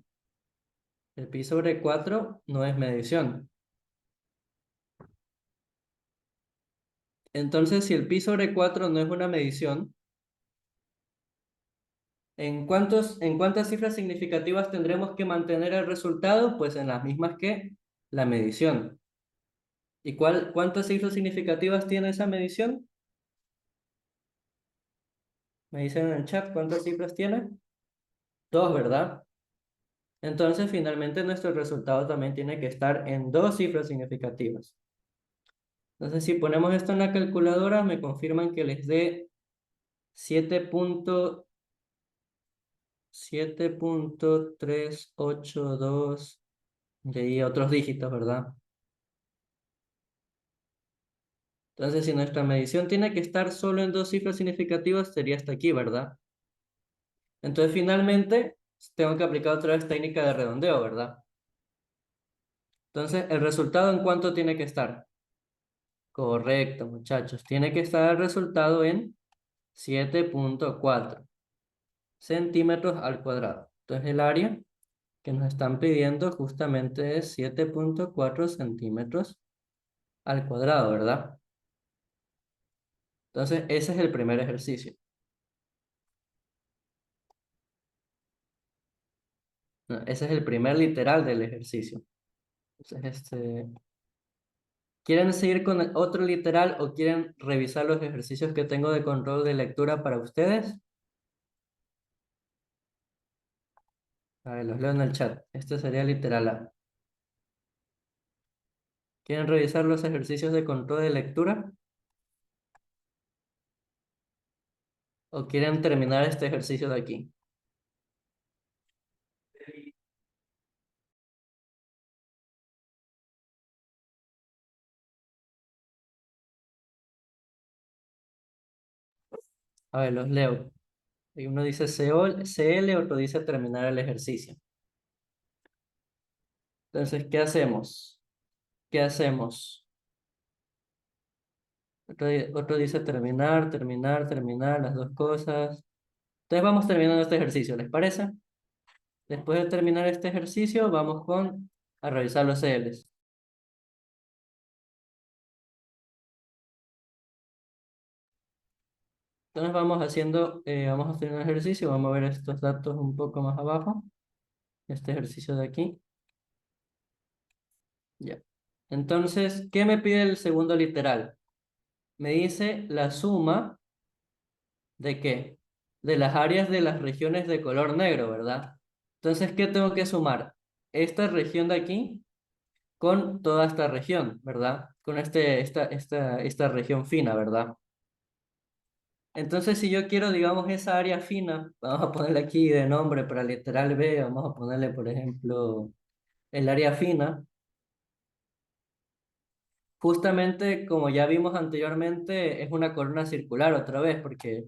El pi sobre 4 no es medición. Entonces, si el pi sobre 4 no es una medición, en cuántas cifras significativas tendremos que mantener el resultado? Pues en las mismas que la medición. ¿Y cuántas cifras significativas tiene esa medición? Me dicen en el chat cuántas cifras tiene. Dos, ¿verdad? Entonces, finalmente, nuestro resultado también tiene que estar en dos cifras significativas. Entonces, si ponemos esto en la calculadora, me confirman que les dé 7.382 y ahí otros dígitos, ¿verdad? Entonces, si nuestra medición tiene que estar solo en dos cifras significativas, sería hasta aquí, ¿verdad? Entonces, finalmente, tengo que aplicar otra vez técnica de redondeo, ¿verdad? Entonces, ¿el resultado en cuánto tiene que estar? Correcto, muchachos. Tiene que estar el resultado en 7.4 centímetros al cuadrado. Entonces, el área que nos están pidiendo justamente es 7.4 centímetros al cuadrado, ¿verdad? Entonces, ese es el primer ejercicio. No, ese es el primer literal del ejercicio. Entonces, ¿quieren seguir con el otro literal o quieren revisar los ejercicios que tengo de control de lectura para ustedes? A ver, los leo en el chat. Este sería literal A. ¿Quieren revisar los ejercicios de control de lectura? ¿O quieren terminar este ejercicio de aquí? A ver, los leo. Y uno dice CL, otro dice terminar el ejercicio. Entonces, ¿qué hacemos? ¿Qué hacemos? Otro dice terminar, terminar, terminar, las dos cosas. Entonces vamos terminando este ejercicio, ¿les parece? Después de terminar este ejercicio, vamos a revisar los CLs. Entonces vamos a hacer un ejercicio, vamos a ver estos datos un poco más abajo. Este ejercicio de aquí. Ya. Entonces, ¿qué me pide el segundo literal? Me dice la suma ¿de qué? De las áreas de las regiones de color negro, ¿verdad? Entonces, ¿qué tengo que sumar? Esta región de aquí con toda esta región, ¿verdad? Con esta región fina, ¿verdad? Entonces, si yo quiero, digamos, esa área fina, vamos a ponerle aquí de nombre para literal B, vamos a ponerle, por ejemplo, el área fina. Justamente, como ya vimos anteriormente, es una columna circular otra vez, porque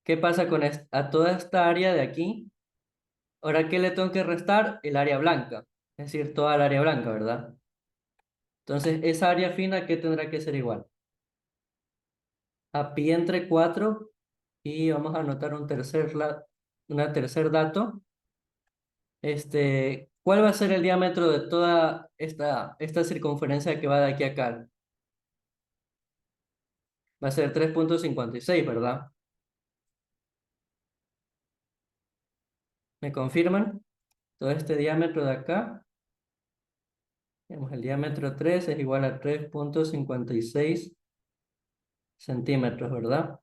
¿qué pasa con a toda esta área de aquí? Ahora, ¿qué le tengo que restar? El área blanca, es decir, toda el área blanca, ¿verdad? Entonces, esa área fina, ¿qué tendrá que ser igual? A pi entre 4 y vamos a anotar una tercer dato. ¿Cuál va a ser el diámetro de toda esta circunferencia que va de aquí a acá? Va a ser 3.56, ¿verdad? ¿Me confirman? Todo este diámetro de acá, digamos, el diámetro 3 es igual a 3.56 centímetros, ¿verdad?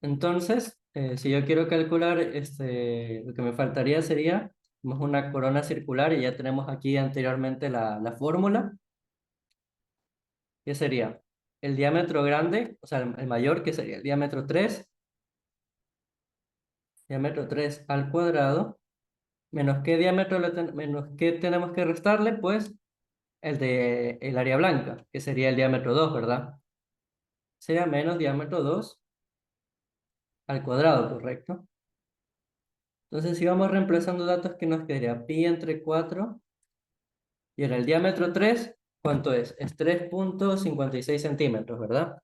Entonces, si yo quiero calcular, lo que me faltaría sería más una corona circular y ya tenemos aquí anteriormente la fórmula, que sería el diámetro grande, o sea, el mayor, que sería el diámetro 3 al cuadrado, menos qué diámetro, menos qué tenemos que restarle, pues el área blanca, que sería el diámetro 2, ¿verdad? Sería menos diámetro 2 al cuadrado, ¿correcto? Entonces, si vamos reemplazando datos, ¿qué nos quedaría? Pi entre 4 y ahora el diámetro 3, ¿cuánto es? Es 3.56 centímetros, ¿verdad?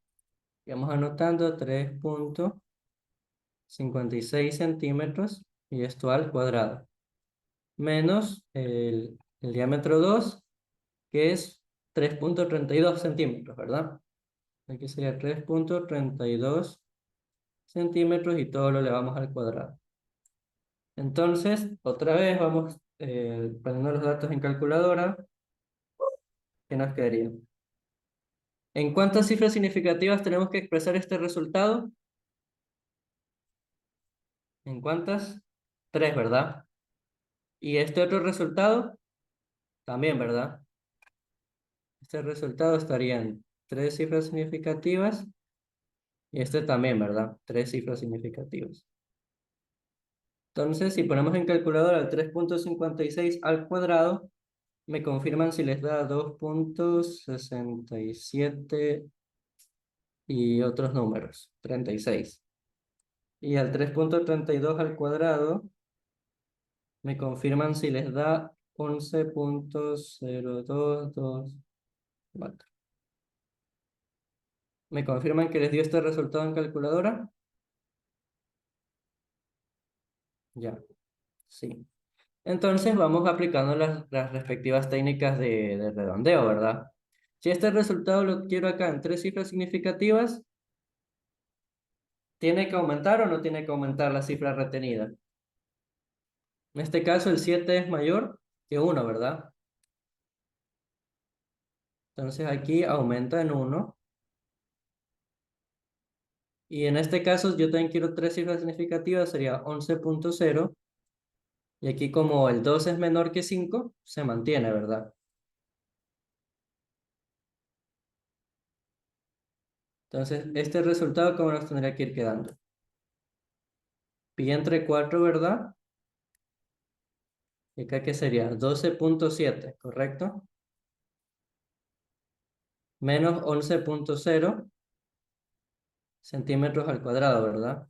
Y vamos anotando 3.56 centímetros y esto al cuadrado. Menos el diámetro 2, que es 3.32 centímetros, ¿verdad? Aquí sería 3.32 centímetros y todo lo elevamos al cuadrado. Entonces, otra vez vamos poniendo los datos en calculadora. ¿Qué nos quedaría? ¿En cuántas cifras significativas tenemos que expresar este resultado? ¿En cuántas? Tres, ¿verdad? Y este otro resultado, también, ¿verdad? Este resultado estaría en tres cifras significativas y este también, ¿verdad? Tres cifras significativas. Entonces, si ponemos en calculadora el 3,56 al cuadrado, me confirman si les da 2,67 y otros números, 36. Y al 3,32 al cuadrado, me confirman si les da 11,0224. ¿Me confirman que les dio este resultado en calculadora? Ya, sí. Entonces vamos aplicando las respectivas técnicas de redondeo, ¿verdad? Si este resultado lo quiero acá en tres cifras significativas, ¿tiene que aumentar o no tiene que aumentar la cifra retenida? En este caso el 7 es mayor que 1, ¿verdad? Entonces aquí aumenta en 1. Y en este caso yo también quiero tres cifras significativas, sería 11,0. Y aquí como el 2 es menor que 5, se mantiene, ¿verdad? Entonces este resultado, ¿cómo nos tendría que ir quedando? Pi entre 4, ¿verdad? Y acá, ¿qué sería? 12,7, ¿correcto? Menos 11,0 centímetros al cuadrado, ¿verdad?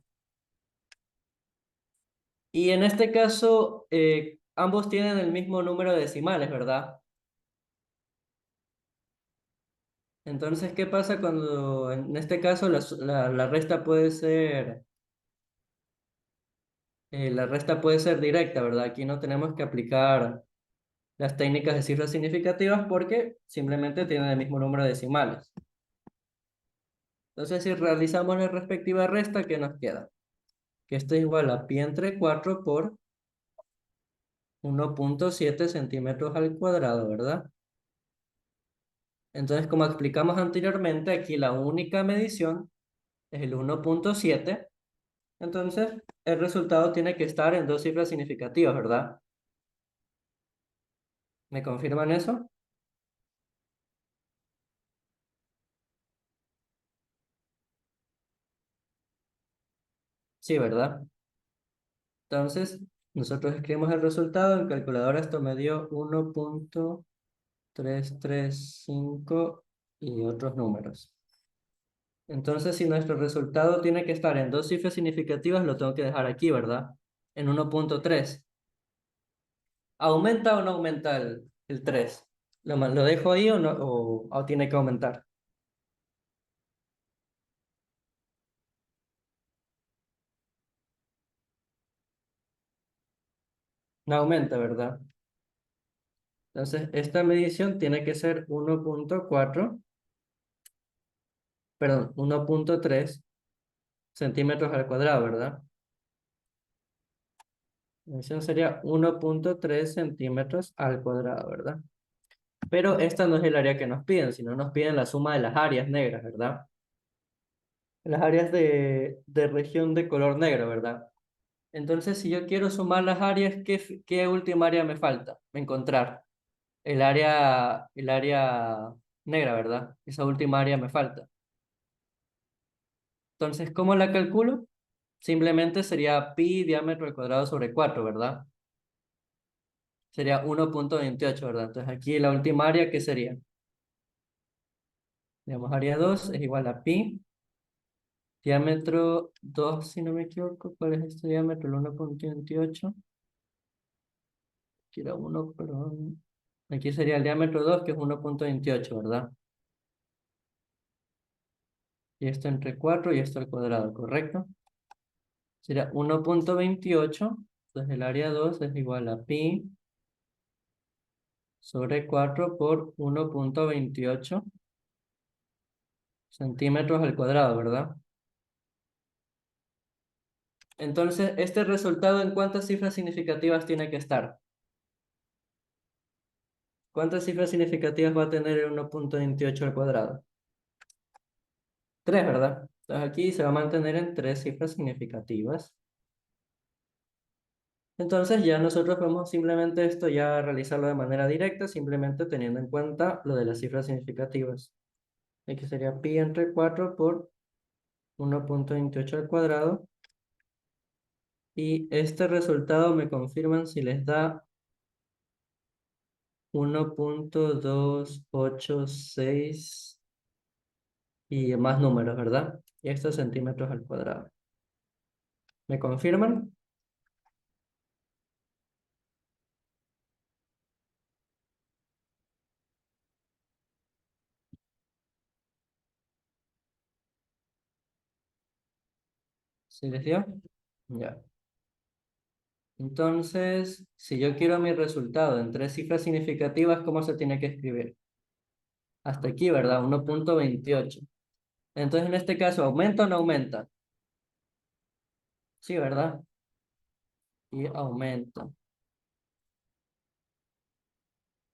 Y en este caso, ambos tienen el mismo número de decimales, ¿verdad? Entonces, ¿qué pasa cuando en este caso la resta puede ser, la resta puede ser directa, ¿verdad? Aquí no tenemos que aplicar las técnicas de cifras significativas porque simplemente tienen el mismo número de decimales. Entonces, si realizamos la respectiva resta, ¿qué nos queda? Que esto es igual a pi entre 4 por 1,7 centímetros al cuadrado, ¿verdad? Entonces, como explicamos anteriormente, aquí la única medición es el 1,7. Entonces, el resultado tiene que estar en dos cifras significativas, ¿verdad? ¿Me confirman eso? Sí, ¿verdad? Entonces, nosotros escribimos el resultado. En calculadora esto me dio 1,335 y otros números. Entonces, si nuestro resultado tiene que estar en dos cifras significativas, lo tengo que dejar aquí, ¿verdad? En 1,3. ¿Aumenta o no aumenta el 3? ¿Lo dejo ahí o no? ¿O tiene que aumentar? No aumenta, ¿verdad? Entonces, esta medición tiene que ser 1,4, perdón, 1,3 centímetros al cuadrado, ¿verdad? La medición sería 1,3 centímetros al cuadrado, ¿verdad? Pero esta no es el área que nos piden, sino nos piden la suma de las áreas negras, ¿verdad? Las áreas de región de color negro, ¿verdad? Entonces, si yo quiero sumar las áreas, ¿qué última área me falta? Encontrar el área negra, ¿verdad? Esa última área me falta. Entonces, ¿cómo la calculo? Simplemente sería pi diámetro al cuadrado sobre 4, ¿verdad? Sería 1,28, ¿verdad? Entonces aquí la última área, ¿qué sería? Digamos, área 2 es igual a pi, diámetro 2, si no me equivoco. ¿Cuál es este diámetro? El 1,28. Aquí era 1, perdón. Aquí sería el diámetro 2, que es 1,28, ¿verdad? Y esto entre 4 y esto al cuadrado, ¿correcto? Sería 1,28. Entonces el área 2 es igual a pi sobre 4 por 1,28 centímetros al cuadrado, ¿verdad? Entonces, este resultado, ¿en cuántas cifras significativas tiene que estar? ¿Cuántas cifras significativas va a tener el 1,28 al cuadrado? 3, ¿verdad? Entonces aquí se va a mantener en 3 cifras significativas. Entonces ya nosotros podemos simplemente esto ya realizarlo de manera directa, simplemente teniendo en cuenta lo de las cifras significativas. Aquí sería pi entre 4 por 1.28 al cuadrado. Y este resultado me confirman si les da 1.286 y más números, ¿verdad? Y estos centímetros al cuadrado. ¿Me confirman? ¿Sí les dio? Ya. Entonces, si yo quiero mi resultado en 3 cifras significativas, ¿cómo se tiene que escribir? Hasta aquí, ¿verdad? 1.28. Entonces, en este caso, ¿aumenta o no aumenta? Sí, ¿verdad? Y aumenta.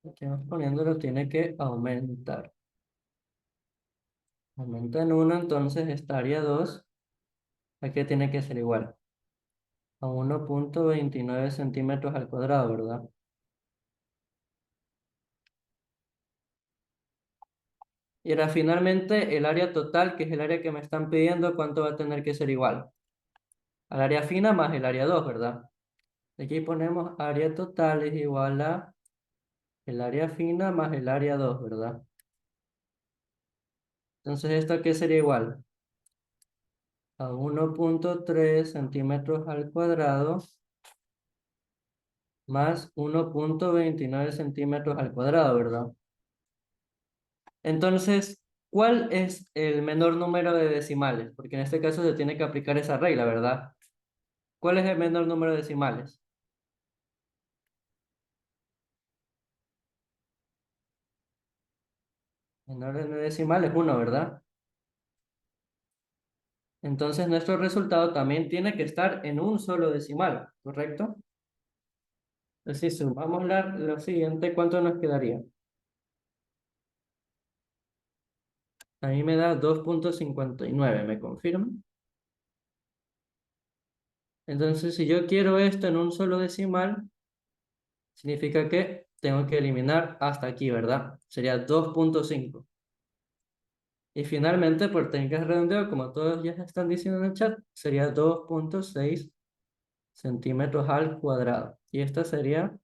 Aquí vamos poniéndolo, tiene que aumentar. Aumenta en 1, entonces estaría 2. Aquí tiene que ser igual a 1.29 centímetros al cuadrado, ¿verdad? Y ahora finalmente el área total, que es el área que me están pidiendo, ¿cuánto va a tener que ser igual? Al área fina más el área 2, ¿verdad? Aquí ponemos área total es igual a el área fina más el área 2, ¿verdad? Entonces, ¿esto qué sería igual? A 1.3 centímetros al cuadrado más 1.29 centímetros al cuadrado, ¿verdad? Entonces, ¿cuál es el menor número de decimales? Porque en este caso se tiene que aplicar esa regla, ¿verdad? ¿Cuál es el menor número de decimales? Menor de decimales, 1, ¿verdad? Entonces, nuestro resultado también tiene que estar en un solo decimal, ¿correcto? Si sumamos lo siguiente, ¿cuánto nos quedaría? A mí me da 2.59, ¿me confirma? Entonces, si yo quiero esto en un solo decimal, significa que tengo que eliminar hasta aquí, ¿verdad? Sería 2.5. Y finalmente, por técnicas de redondeo, como todos ya están diciendo en el chat, sería 2.6 centímetros al cuadrado. Y esta sería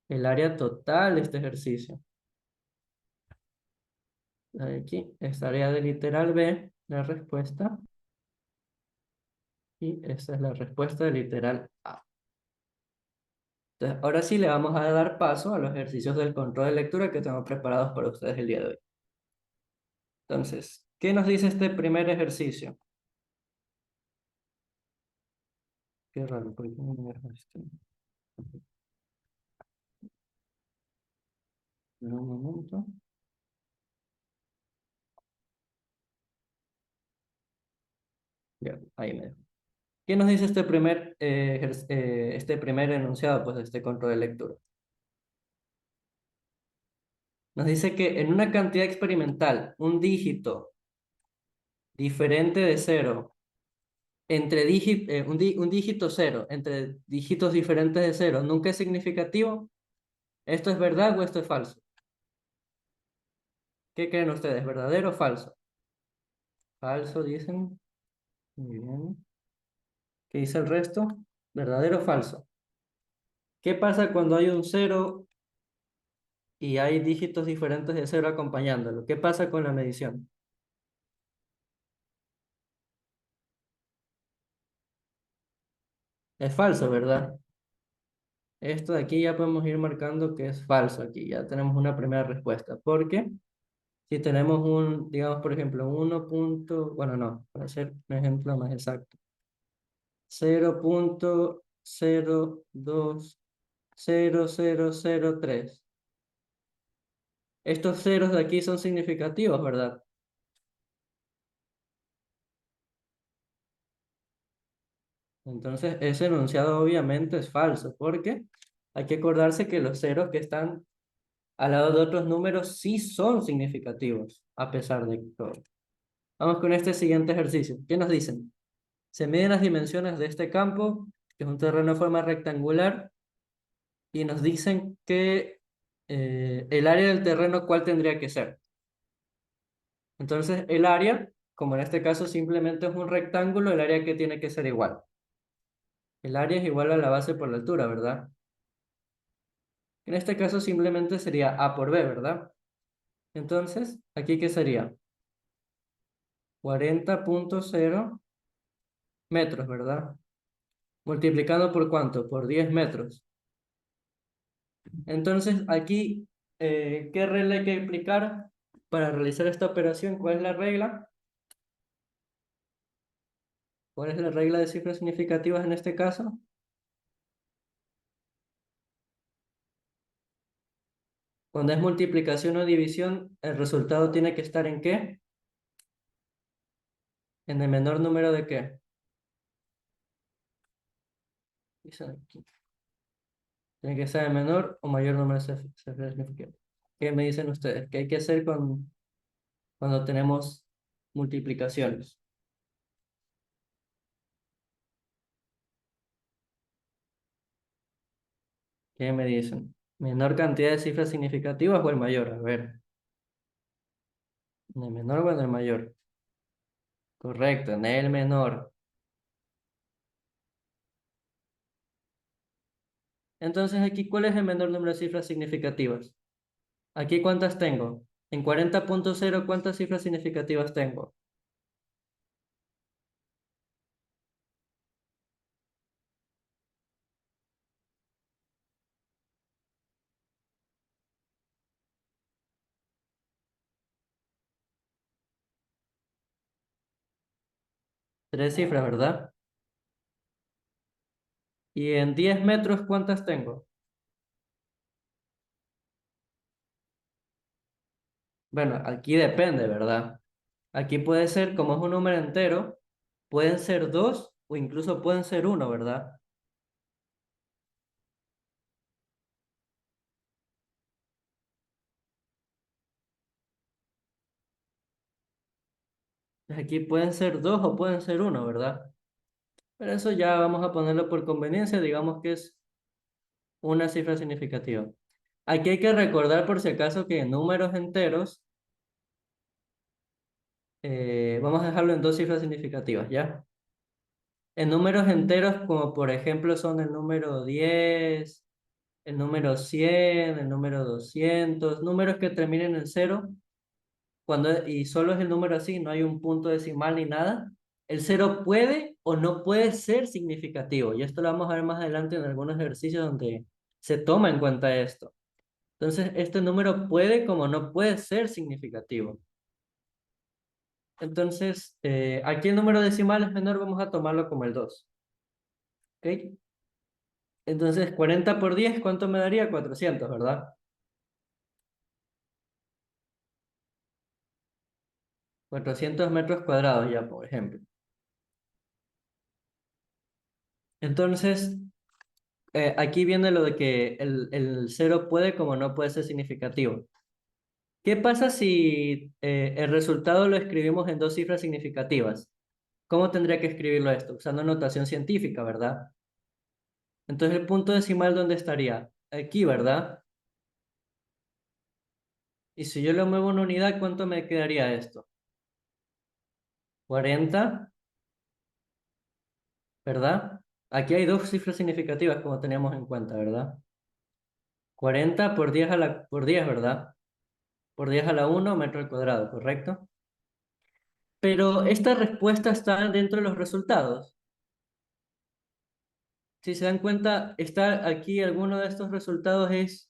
el área total de este ejercicio. Aquí estaría de literal B, la respuesta. Y esa es la respuesta de literal A. Entonces, ahora sí le vamos a dar paso a los ejercicios del control de lectura que tengo preparados para ustedes el día de hoy. Entonces, ¿qué nos dice este primer ejercicio? Qué raro, ¿por qué no me deja esto? En un momento. Ya, ahí me dejo. ¿Qué nos dice este primer enunciado pues, de este control de lectura? Nos dice que en una cantidad experimental, un dígito diferente de cero, un dígito cero, entre dígitos diferentes de cero, nunca es significativo. ¿Esto es verdad o esto es falso? ¿Qué creen ustedes? ¿Verdadero o falso? Falso, dicen. Muy bien. ¿Qué dice el resto? ¿Verdadero o falso? ¿Qué pasa cuando hay un cero y hay dígitos diferentes de cero acompañándolo? ¿Qué pasa con la medición? Es falso, ¿verdad? Esto de aquí ya podemos ir marcando que es falso aquí. Ya tenemos una primera respuesta. Porque si tenemos digamos, por ejemplo, bueno, no, para hacer un ejemplo más exacto. 0.020003. Estos ceros de aquí son significativos, ¿verdad? Entonces, ese enunciado obviamente es falso, porque hay que acordarse que los ceros que están al lado de otros números sí son significativos, a pesar de todo. Vamos con este siguiente ejercicio. ¿Qué nos dicen? Se miden las dimensiones de este campo, que es un terreno de forma rectangular, y nos dicen que el área del terreno, ¿cuál tendría que ser? Entonces, el área, como en este caso simplemente es un rectángulo, el área que tiene que ser igual. El área es igual a la base por la altura, ¿verdad? En este caso simplemente sería A por B, ¿verdad? Entonces, ¿aquí qué sería? 40,0 metros, ¿verdad? Multiplicando por ¿cuánto? Por 10 metros. Entonces, aquí, ¿qué regla hay que aplicar para realizar esta operación? ¿Cuál es la regla? ¿Cuál es la regla de cifras significativas en este caso? Cuando es multiplicación o división, el resultado tiene que estar ¿en qué? ¿En el menor número de qué? Dice aquí. Tiene que ser el menor o mayor número de cifras significativas. ¿Qué me dicen ustedes? ¿Qué hay que hacer cuando tenemos multiplicaciones? ¿Qué me dicen? ¿Menor cantidad de cifras significativas o el mayor? A ver, ¿en el menor o en el mayor? Correcto, en el menor. Entonces aquí, ¿cuál es el menor número de cifras significativas? Aquí, ¿cuántas tengo? En 40,0, ¿cuántas cifras significativas tengo? Tres cifras, ¿verdad? Y en 10 metros, ¿cuántas tengo? Bueno, aquí depende, ¿verdad? Aquí puede ser, como es un número entero, pueden ser dos o incluso pueden ser uno, ¿verdad? Aquí pueden ser dos o pueden ser uno, ¿verdad? Pero eso ya vamos a ponerlo por conveniencia, digamos que es una cifra significativa. Aquí hay que recordar por si acaso que en números enteros, vamos a dejarlo en dos cifras significativas, ¿ya? En números enteros, como por ejemplo son el número 10, el número 100, el número 200, números que terminen en cero, y solo es el número así, no hay un punto decimal ni nada, el cero puede o no puede ser significativo. Y esto lo vamos a ver más adelante en algunos ejercicios donde se toma en cuenta esto. Entonces, este número puede como no puede ser significativo. Entonces, aquí el número decimal es menor, vamos a tomarlo como el 2. ¿Ok? Entonces, 40 por 10, ¿cuánto me daría? 400, ¿verdad? 400 metros cuadrados ya, por ejemplo. Entonces, aquí viene lo de que el cero puede como no puede ser significativo. ¿Qué pasa si el resultado lo escribimos en dos cifras significativas? ¿Cómo tendría que escribirlo esto? Usando notación científica, ¿verdad? Entonces, ¿el punto decimal dónde estaría? Aquí, ¿verdad? Y si yo lo muevo en unidad, ¿cuánto me quedaría esto? 40, ¿verdad? Aquí hay dos cifras significativas como teníamos en cuenta, ¿verdad? 40 por 10 por 10, ¿verdad? Por 10 a la 1 metro al cuadrado, ¿correcto? Pero esta respuesta está dentro de los resultados. Si se dan cuenta, está aquí alguno de estos resultados es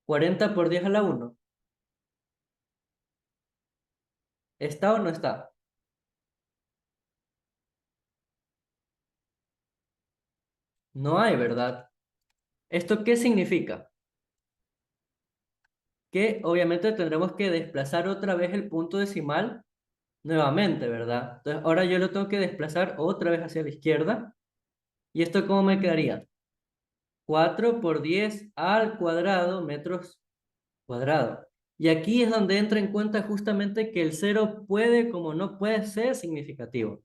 40 por 10 a la 1. ¿Está o no está? No hay, ¿verdad? ¿Esto qué significa? Que obviamente tendremos que desplazar otra vez el punto decimal nuevamente, ¿verdad? Entonces ahora yo lo tengo que desplazar otra vez hacia la izquierda. ¿Y esto cómo me quedaría? 4 por 10 al cuadrado metros cuadrados. Y aquí es donde entra en cuenta justamente que el cero puede como no puede ser significativo.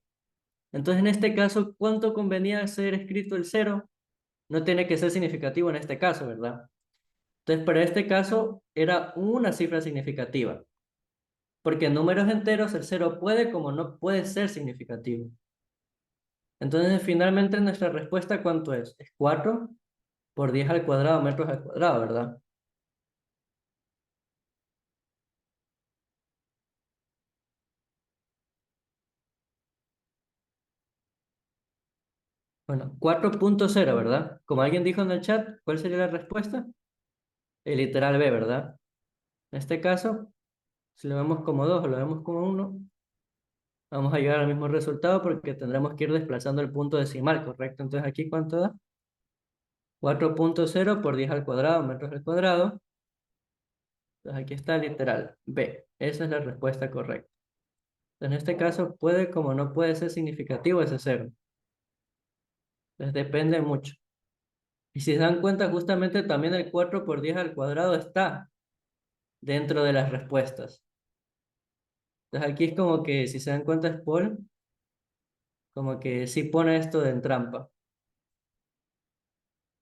Entonces, en este caso, ¿cuánto convenía ser escrito el cero? No tiene que ser significativo en este caso, ¿verdad? Entonces, para este caso, era una cifra significativa. Porque en números enteros el cero puede como no puede ser significativo. Entonces, finalmente, nuestra respuesta, ¿cuánto es? Es 4 por 10 al cuadrado metros al cuadrado, ¿verdad? Bueno, 4.0, ¿verdad? Como alguien dijo en el chat, ¿cuál sería la respuesta? El literal B, ¿verdad? En este caso, si lo vemos como 2 o lo vemos como uno, vamos a llegar al mismo resultado porque tendremos que ir desplazando el punto decimal, ¿correcto? Entonces, ¿aquí cuánto da? 4.0 por 10 al cuadrado metros al cuadrado. Entonces, aquí está literal B. Esa es la respuesta correcta. En este caso, puede como no puede ser significativo ese cero. Entonces, depende mucho. Y si se dan cuenta, justamente también el 4 por 10 al cuadrado está dentro de las respuestas. Entonces aquí es como que, si se dan cuenta, es Paul, como que sí pone esto en trampa.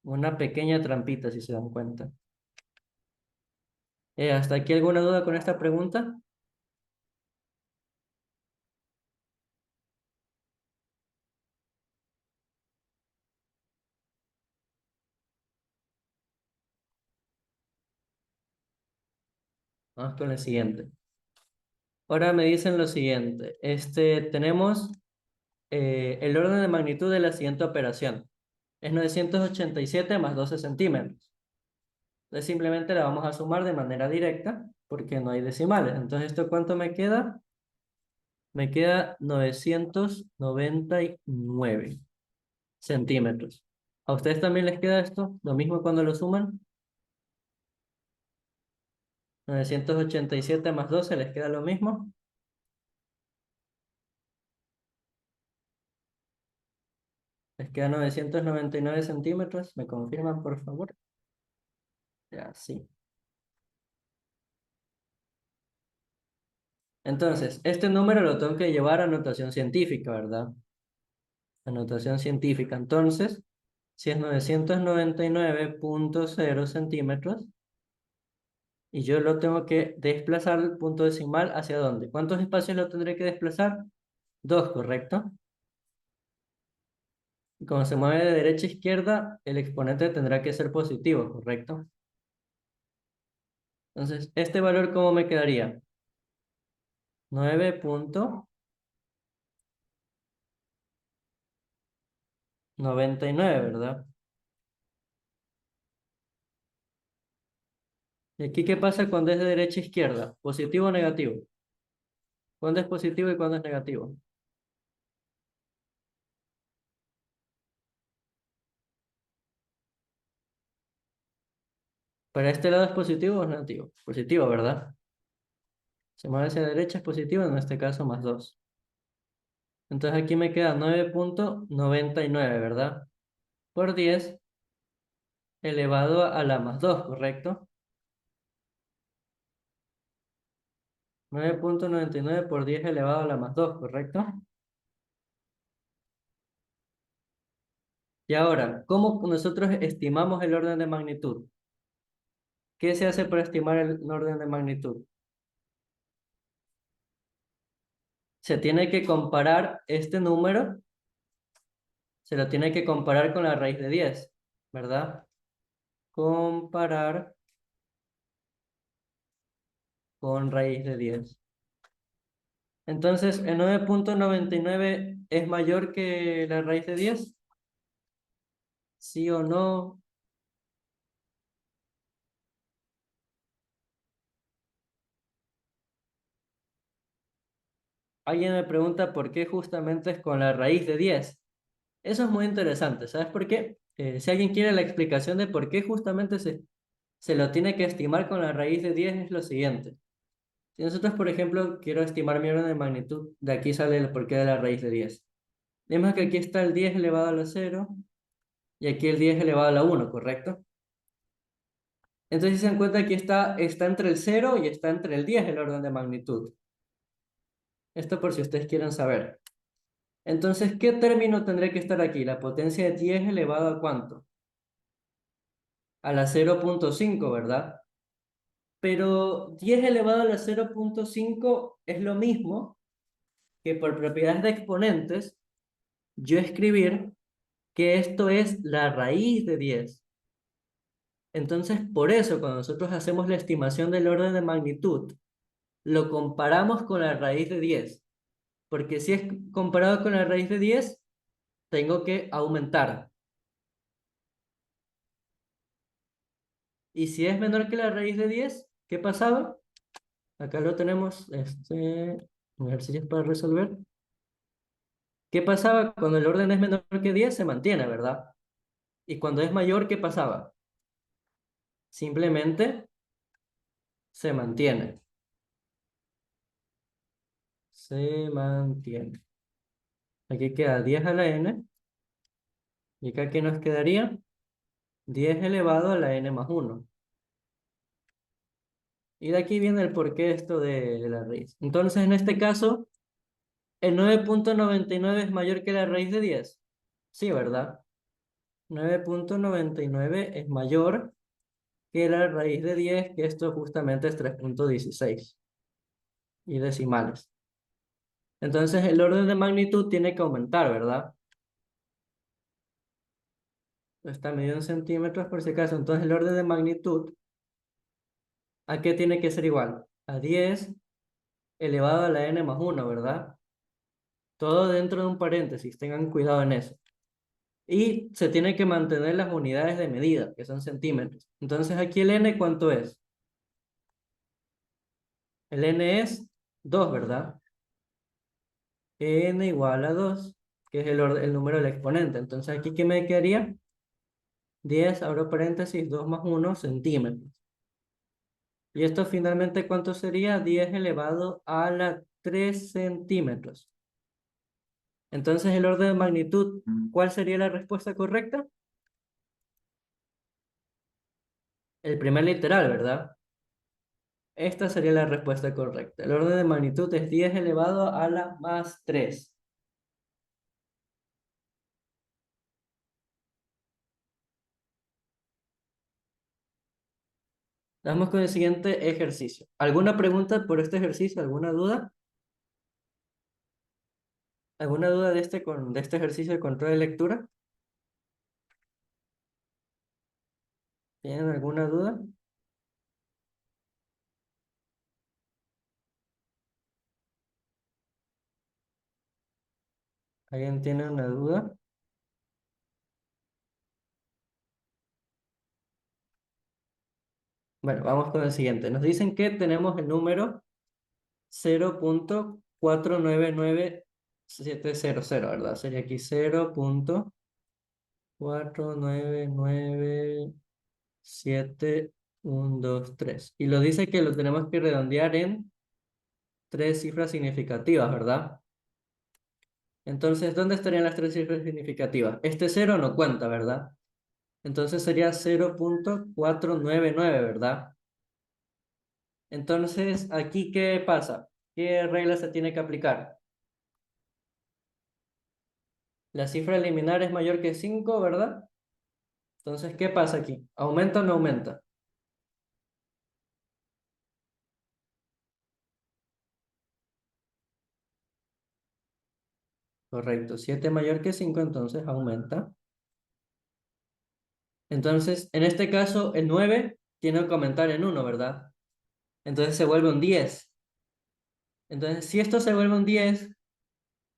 Una pequeña trampita, si se dan cuenta. ¿Hasta aquí alguna duda con esta pregunta? Vamos con el siguiente. Ahora me dicen lo siguiente. Tenemos el orden de magnitud de la siguiente operación. Es 987 más 12 centímetros. Entonces simplemente la vamos a sumar de manera directa porque no hay decimales. Entonces, ¿esto cuánto me queda? Me queda 999 centímetros. ¿A ustedes también les queda esto? Lo mismo cuando lo suman. 987 más 12 les queda lo mismo. Les queda 999 centímetros. ¿Me confirman, por favor? Ya, sí. Entonces, este número lo tengo que llevar a notación científica, ¿verdad? A notación científica. Entonces, si es 999.0 centímetros, y yo lo tengo que desplazar el punto decimal, ¿hacia dónde? ¿Cuántos espacios lo tendré que desplazar? Dos, ¿correcto? Y como se mueve de derecha a izquierda, el exponente tendrá que ser positivo, ¿correcto? Entonces, ¿este valor cómo me quedaría? 9.99, ¿verdad? ¿Y aquí qué pasa cuando es de derecha a izquierda? ¿Positivo o negativo? ¿Cuándo es positivo y cuándo es negativo? ¿Para este lado es positivo o es negativo? Positivo, ¿verdad? Se mueve hacia la derecha, es positivo, en este caso más 2. Entonces aquí me queda 9.99, ¿verdad? Por 10 elevado a la más 2, ¿correcto? 9.99 por 10 elevado a la más 2, ¿correcto? Y ahora, ¿cómo nosotros estimamos el orden de magnitud? ¿Qué se hace para estimar el orden de magnitud? Se tiene que comparar este número, se lo tiene que comparar con la raíz de 10, ¿verdad? Comparar con raíz de 10. Entonces, ¿el 9.99 es mayor que la raíz de 10? ¿Sí o no? Alguien me pregunta por qué justamente es con la raíz de 10. Eso es muy interesante, ¿sabes por qué? Si alguien quiere la explicación de por qué justamente se lo tiene que estimar con la raíz de 10 es lo siguiente. Si nosotros, por ejemplo, quiero estimar mi orden de magnitud, de aquí sale el porqué de la raíz de 10. Vemos que aquí está el 10 elevado a la 0 y aquí el 10 elevado a la 1, ¿correcto? Entonces, si se dan cuenta, aquí está entre el 0 y está entre el 10 el orden de magnitud. Esto por si ustedes quieren saber. Entonces, ¿qué término tendría que estar aquí? La potencia de 10 elevado a ¿cuánto? A la 0,5, ¿verdad? Pero 10 elevado a la 0,5 es lo mismo que por propiedades de exponentes, yo escribir que esto es la raíz de 10. Entonces, por eso, cuando nosotros hacemos la estimación del orden de magnitud, lo comparamos con la raíz de 10. Porque si es comparado con la raíz de 10, tengo que aumentar. Y si es menor que la raíz de 10, ¿qué pasaba? Acá lo tenemos, ejercicios para resolver. ¿Qué pasaba? Cuando el orden es menor que 10, se mantiene, ¿verdad? Y cuando es mayor, ¿qué pasaba? Simplemente se mantiene. Se mantiene. Aquí queda 10 a la n. ¿Y acá qué nos quedaría? 10 elevado a la n más 1. Y de aquí viene el porqué de esto de la raíz. Entonces, en este caso, el 9,99 es mayor que la raíz de 10. Sí, ¿verdad? 9,99 es mayor que la raíz de 10, que esto justamente es 3,16 y decimales. Entonces, el orden de magnitud tiene que aumentar, ¿verdad? Está medido en centímetros por si acaso. Entonces, el orden de magnitud, ¿a qué tiene que ser igual? A 10 elevado a la n más 1, ¿verdad? Todo dentro de un paréntesis, tengan cuidado en eso. Y se tiene que mantener las unidades de medida, que son centímetros. Entonces, aquí el n, ¿cuánto es? El n es 2, ¿verdad? N igual a 2, que es el número del exponente. Entonces, ¿aquí qué me quedaría? 10, abro paréntesis, 2 más 1 centímetros. Y esto finalmente, ¿cuánto sería? 10 elevado a la 3 centímetros. Entonces, el orden de magnitud, ¿cuál sería la respuesta correcta? El primer literal, ¿verdad? Esta sería la respuesta correcta. El orden de magnitud es 10 elevado a la más 3. Vamos con el siguiente ejercicio. ¿Alguna pregunta por este ejercicio? ¿Alguna duda? ¿Alguna duda de este ejercicio de control de lectura? ¿Tienen alguna duda? ¿Alguien tiene una duda? Bueno, vamos con el siguiente. Nos dicen que tenemos el número 0,499700, ¿verdad? Sería aquí 0,49971123. Y lo dice que lo tenemos que redondear en tres cifras significativas, ¿verdad? Entonces, ¿dónde estarían las tres cifras significativas? Este cero no cuenta, ¿verdad? Entonces sería 0,499, ¿verdad? Entonces, ¿aquí qué pasa? ¿Qué regla se tiene que aplicar? La cifra a eliminar es mayor que 5, ¿verdad? Entonces, ¿qué pasa aquí? ¿Aumenta o no aumenta? Correcto. 7 mayor que 5, entonces aumenta. Entonces, en este caso, el 9 tiene que aumentar en 1, ¿verdad? Entonces se vuelve un 10. Entonces, si esto se vuelve un 10,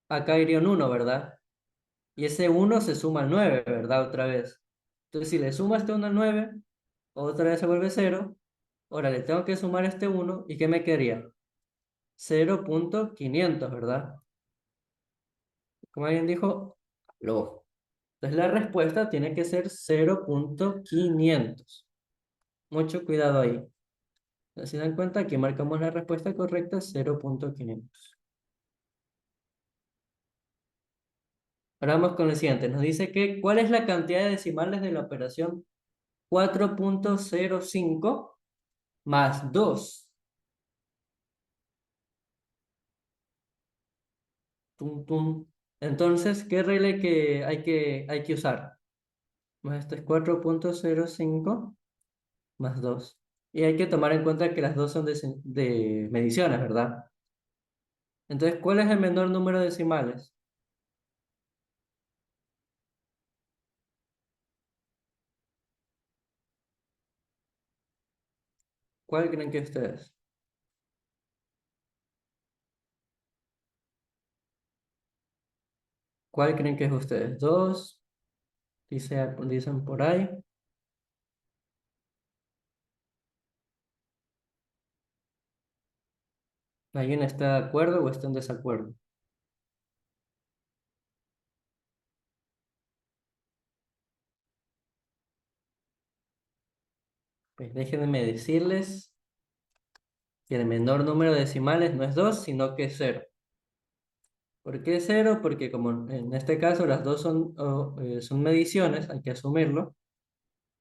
acá iría un 1, ¿verdad? Y ese 1 se suma al 9, ¿verdad? Otra vez. Entonces, si le sumo este 1 al 9, otra vez se vuelve 0. Ahora le tengo que sumar este 1. ¿Y qué me quedaría? 0,500, ¿verdad? Como alguien dijo, lo. Entonces la respuesta tiene que ser 0,500. Mucho cuidado ahí. Si se dan cuenta, aquí marcamos la respuesta correcta, 0,500. Ahora vamos con el siguiente. Nos dice que, ¿cuál es la cantidad de decimales de la operación 4,05 más 2. Tum, tum. Entonces, ¿qué regla hay que usar? Pues esto es 4,05 más 2. Y hay que tomar en cuenta que las dos son de mediciones, ¿verdad? Entonces, ¿cuál es el menor número de decimales? ¿Cuál creen que ustedes? ¿Cuál creen que es ustedes? ¿Dos? Dicen por ahí. ¿Alguien está de acuerdo o está en desacuerdo? Pues déjenme decirles que el menor número de decimales no es 2, sino que es 0. ¿Por qué 0? Porque como en este caso las dos son mediciones, hay que asumirlo.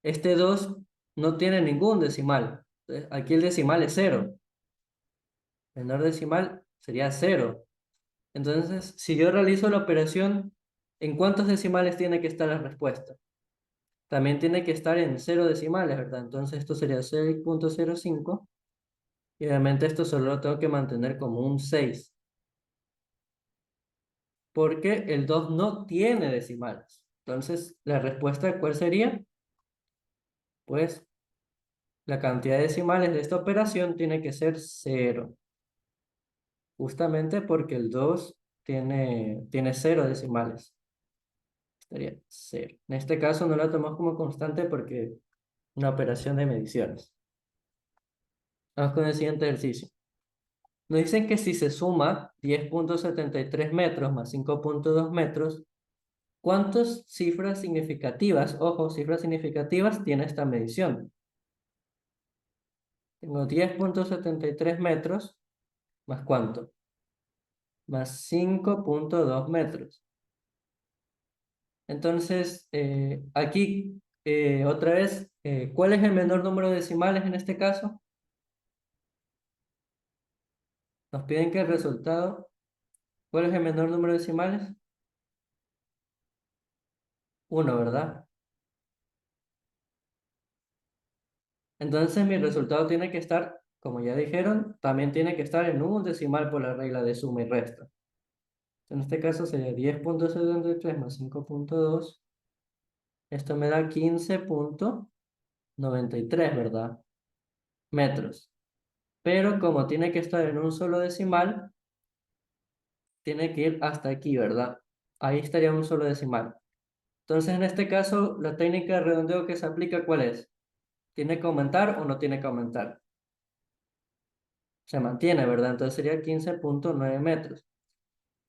Este 2 no tiene ningún decimal. Entonces, aquí el decimal es 0. Menor decimal sería 0. Entonces, si yo realizo la operación, ¿en cuántos decimales tiene que estar la respuesta? También tiene que estar en 0 decimales, ¿verdad? Entonces esto sería 6,05 y obviamente esto solo lo tengo que mantener como un 6 porque el 2 no tiene decimales. Entonces, ¿la respuesta cuál sería? Pues la cantidad de decimales de esta operación tiene que ser 0, justamente porque el 2 tiene 0 decimales. Sería 0. En este caso no la tomamos como constante porque es una operación de mediciones. Vamos con el siguiente ejercicio. Nos dicen que si se suma 10,73 metros más 5,2 metros, ¿cuántas cifras significativas, ojo, cifras significativas tiene esta medición? Tengo 10,73 metros más ¿cuánto? Más 5,2 metros. Entonces, aquí, otra vez, ¿cuál es el menor número de decimales en este caso? Nos piden que el resultado, ¿cuál es el menor número de decimales? 1, ¿verdad? Entonces mi resultado tiene que estar, como ya dijeron, también tiene que estar en un decimal por la regla de suma y resta. En este caso sería 10,73 más 5,2. Esto me da 15,93, ¿verdad? Metros. Pero como tiene que estar en un solo decimal, tiene que ir hasta aquí, ¿verdad? Ahí estaría un solo decimal. Entonces, en este caso, la técnica de redondeo que se aplica, ¿cuál es? ¿Tiene que aumentar o no tiene que aumentar? Se mantiene, ¿verdad? Entonces sería 15,9 metros.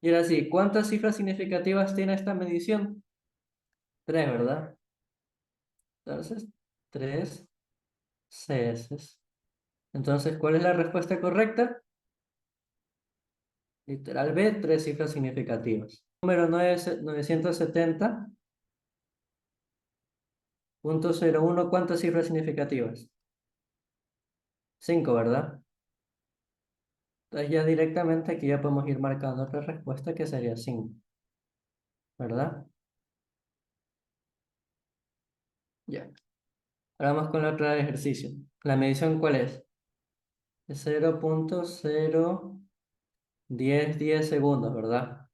Y ahora sí, ¿cuántas cifras significativas tiene esta medición? 3, ¿verdad? Entonces, 3 CS. Entonces, ¿cuál es la respuesta correcta? Literal B, 3 cifras significativas. Número 970,01, ¿cuántas cifras significativas? 5, ¿verdad? Entonces ya directamente aquí ya podemos ir marcando otra respuesta que sería 5, ¿verdad? Ya. Ahora vamos con el otro ejercicio. ¿La medición cuál es? Es 0,010 segundos, ¿verdad?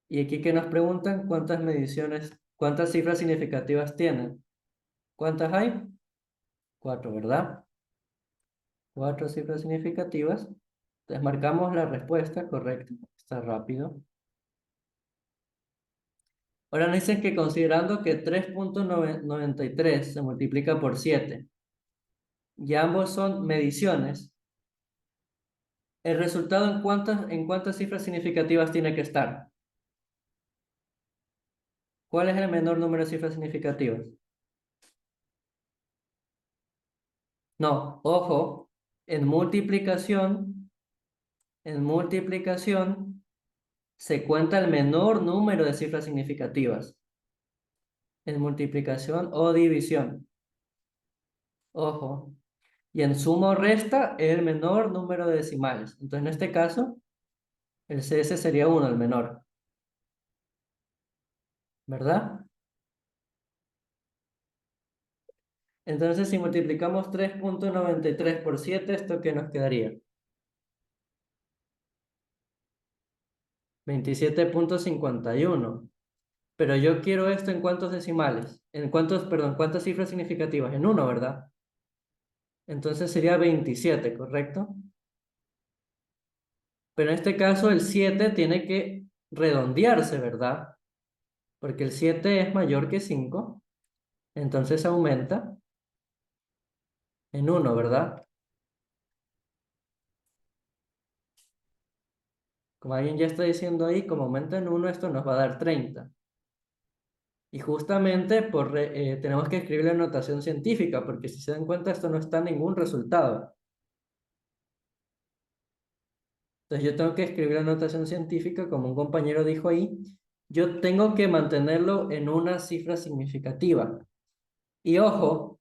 Y aquí que nos preguntan cuántas mediciones, cuántas cifras significativas tienen. ¿Cuántas hay? 4, ¿verdad? 4 cifras significativas. Entonces marcamos la respuesta correcta. Está rápido. Ahora nos dicen que considerando que 3,93 se multiplica por 7 y ambos son mediciones, el resultado en cuántas cifras significativas tiene que estar. ¿Cuál es el menor número de cifras significativas? No, ojo, en multiplicación se cuenta el menor número de cifras significativas. en multiplicación o división. Ojo. Y en suma o resta es el menor número de decimales. Entonces, en este caso, el CS sería 1, el menor. ¿Verdad? Entonces, si multiplicamos 3,93 por 7, ¿esto qué nos quedaría? 27,51. Pero yo quiero esto en cuántos decimales. En cuántos, perdón, cuántas cifras significativas. En uno, ¿verdad? Entonces sería 27, ¿correcto? Pero en este caso el 7 tiene que redondearse, ¿verdad? Porque el 7 es mayor que 5. Entonces aumenta en uno, ¿verdad? Como alguien ya está diciendo ahí, como aumenta en uno, esto nos va a dar 30. Y justamente tenemos que escribir la notación científica, porque si se dan cuenta, esto no está en ningún resultado. Entonces yo tengo que escribir la notación científica, como un compañero dijo ahí, yo tengo que mantenerlo en una cifra significativa. Y ojo,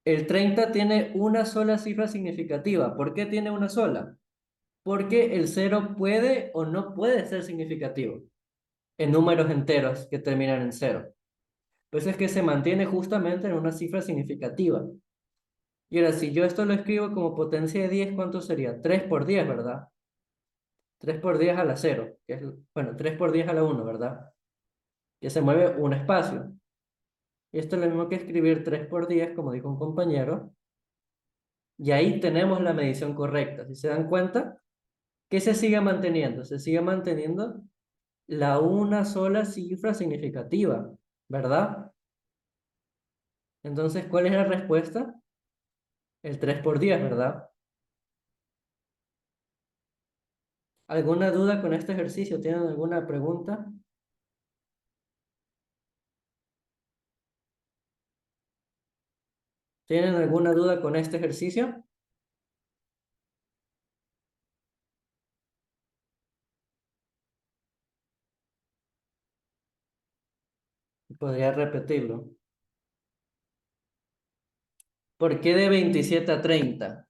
el 30 tiene una sola cifra significativa. ¿Por qué tiene una sola? Porque el cero puede o no puede ser significativo en números enteros que terminan en cero. Pues es que se mantiene justamente en una cifra significativa. Y ahora, si yo esto lo escribo como potencia de 10, ¿cuánto sería? 3 por 10, ¿verdad? 3 por 10 a la cero, que es, bueno, 3 por 10 a la uno, ¿verdad? Que se mueve un espacio. Y esto es lo mismo que escribir 3 por 10, como dijo un compañero, y ahí tenemos la medición correcta. Si se dan cuenta, ¿qué se sigue manteniendo? Se sigue manteniendo la una sola cifra significativa, ¿verdad? Entonces, ¿cuál es la respuesta? El 3 por 10, ¿verdad? ¿Alguna duda con este ejercicio? ¿Tienen alguna pregunta? ¿Tienen alguna duda con este ejercicio? Podría repetirlo. ¿Por qué de 27 a 30?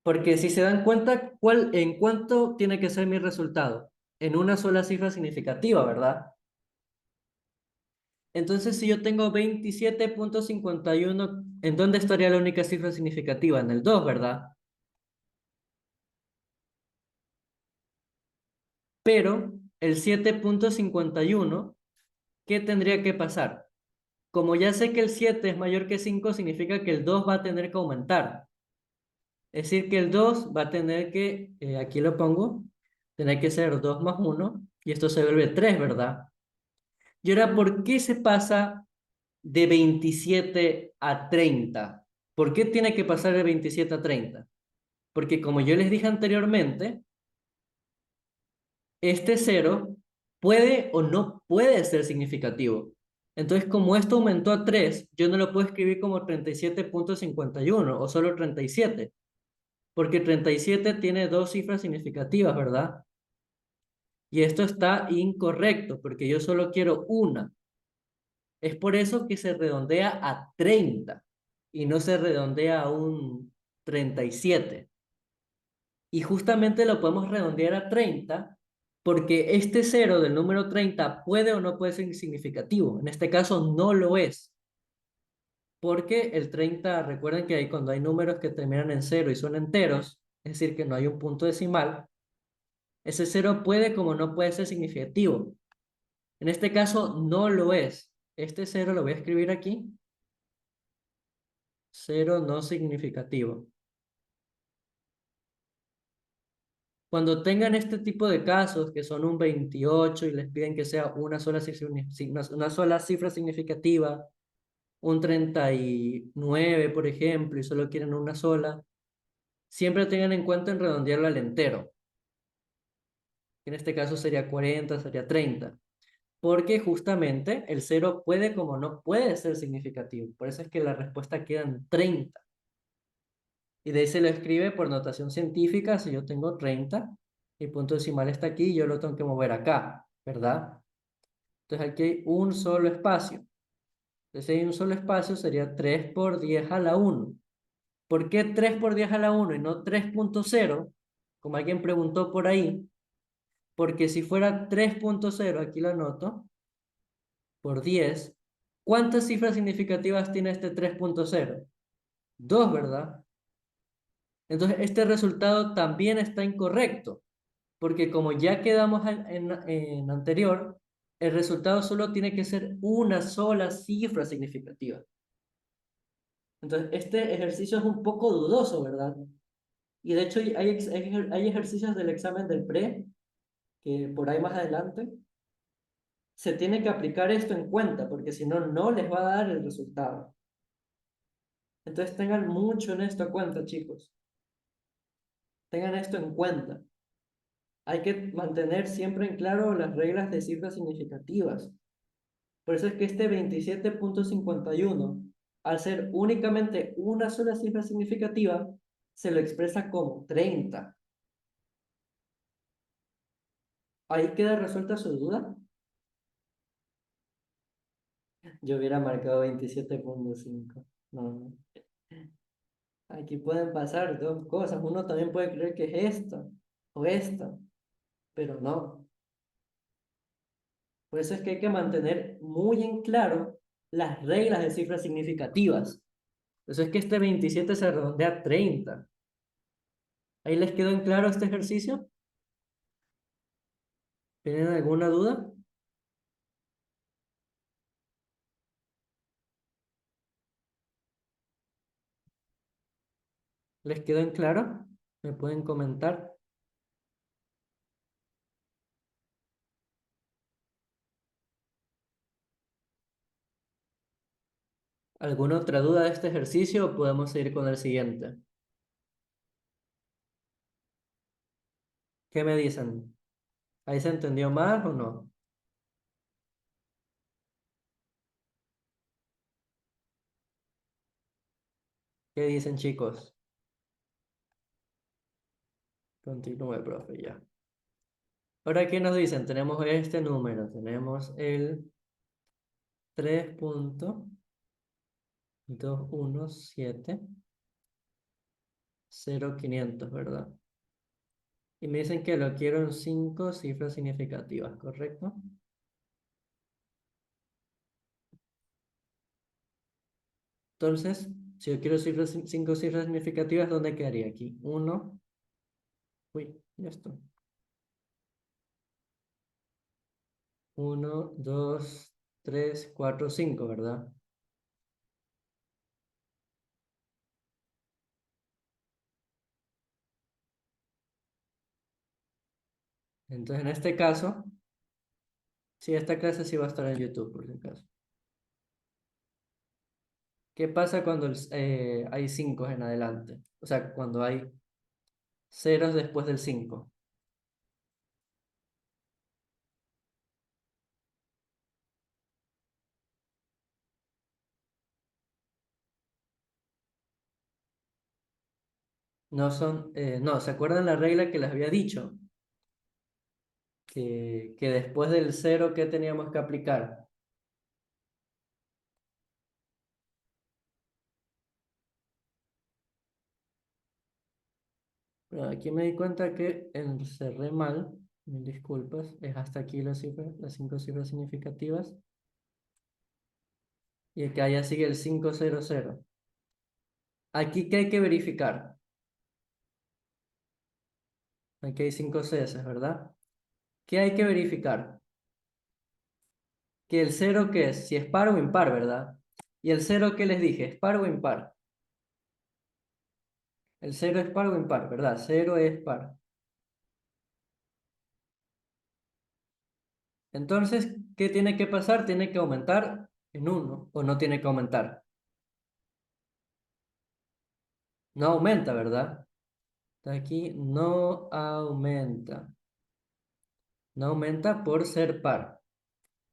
Porque si se dan cuenta, ¿en cuánto tiene que ser mi resultado? En una sola cifra significativa, ¿verdad? Entonces, si yo tengo 27,51, ¿en dónde estaría la única cifra significativa? En el 2, ¿verdad? Pero el 7,51, ¿qué tendría que pasar? Como ya sé que el 7 es mayor que 5, significa que el 2 va a tener que aumentar. Es decir, que el 2 va a tener que, aquí lo pongo, tener que ser 2 más 1, y esto se vuelve 3, ¿verdad? Y ahora, ¿por qué se pasa de 27 a 30? ¿Por qué tiene que pasar de 27 a 30? Porque como yo les dije anteriormente, este cero puede o no puede ser significativo. Entonces, como esto aumentó a 3, yo no lo puedo escribir como 37,51 o solo 37, porque 37 tiene dos cifras significativas, ¿verdad? Y esto está incorrecto, porque yo solo quiero una. Es por eso que se redondea a 30 y no se redondea a un 37. Y justamente lo podemos redondear a 30 porque este cero del número 30 puede o no puede ser significativo. En este caso no lo es. Porque el 30, recuerden que cuando hay números que terminan en cero y son enteros, es decir, que no hay un punto decimal, ese cero puede como no puede ser significativo. En este caso no lo es. Este cero lo voy a escribir aquí. Cero no significativo. Cuando tengan este tipo de casos, que son un 28 y les piden que sea una sola cifra significativa, un 39, por ejemplo, y solo quieren una sola, siempre tengan en cuenta en redondearlo al entero. En este caso sería 40, sería 30. Porque justamente el cero puede como no puede ser significativo. Por eso es que la respuesta queda en 30. Y de ahí se lo escribe por notación científica. Si yo tengo 30, el punto decimal está aquí, yo lo tengo que mover acá, ¿verdad? Entonces aquí hay un solo espacio. Entonces si hay un solo espacio sería 3 por 10 a la 1. ¿Por qué 3 por 10 a la 1 y no 3.0? Como alguien preguntó por ahí. Porque si fuera 3.0, aquí lo anoto, por 10, ¿cuántas cifras significativas tiene este 3.0? 2, ¿verdad? Entonces este resultado también está incorrecto, porque como ya quedamos en anterior, el resultado solo tiene que ser una sola cifra significativa. Entonces este ejercicio es un poco dudoso, ¿verdad? Y de hecho hay ejercicios del examen del pre, que por ahí más adelante, se tiene que aplicar esto en cuenta, porque si no, no les va a dar el resultado. Entonces tengan mucho en esto en cuenta, chicos. Tengan esto en cuenta. Hay que mantener siempre en claro las reglas de cifras significativas. Por eso es que este 27.51, al ser únicamente una sola cifra significativa, se lo expresa como 30. ¿Ahí queda resuelta su duda? Yo hubiera marcado 27.5. No, no. Aquí pueden pasar dos cosas. Uno también puede creer que es esto o esto, pero no. Por eso es que hay que mantener muy en claro las reglas de cifras significativas. Por eso es que este 27 se redondea a 30. ¿Ahí les quedó en claro este ejercicio? ¿Tienen alguna duda? ¿Les quedó en claro? ¿Me pueden comentar? ¿Alguna otra duda de este ejercicio o podemos seguir con el siguiente? ¿Qué me dicen? ¿Ahí se entendió más o no? ¿Qué dicen, chicos? Continúe, profe, ya. Ahora, ¿qué nos dicen? Tenemos este número, tenemos el 3.2170500, ¿verdad? Y me dicen que lo quiero en 5 cifras significativas, ¿correcto? Entonces, si yo quiero 5 cifras significativas, ¿dónde quedaría aquí? Uno, uy, ya está. 1, 2, 3, 4, 5, ¿verdad? Entonces, en este caso, sí, esta clase sí va a estar en YouTube, por si acaso. ¿Qué pasa cuando hay 5 en adelante? O sea, cuando hay ceros después del 5. No son, no, ¿se acuerdan la regla que les había dicho? Que después del cero, ¿qué teníamos que aplicar? Bueno, aquí me di cuenta que encerré mal, mil disculpas, es hasta aquí las 5 cifras significativas, y acá ya sigue el 500. Aquí, ¿qué hay que verificar? Aquí hay 5 CS, ¿verdad? ¿Qué hay que verificar? Que el cero, ¿qué es? Si es par o impar, ¿verdad? Y el cero, ¿qué les dije? ¿Es par o impar? El cero es par o impar, ¿verdad? Cero es par. Entonces, ¿qué tiene que pasar? Tiene que aumentar en uno o no tiene que aumentar. No aumenta, ¿verdad? Aquí no aumenta. No aumenta por ser par.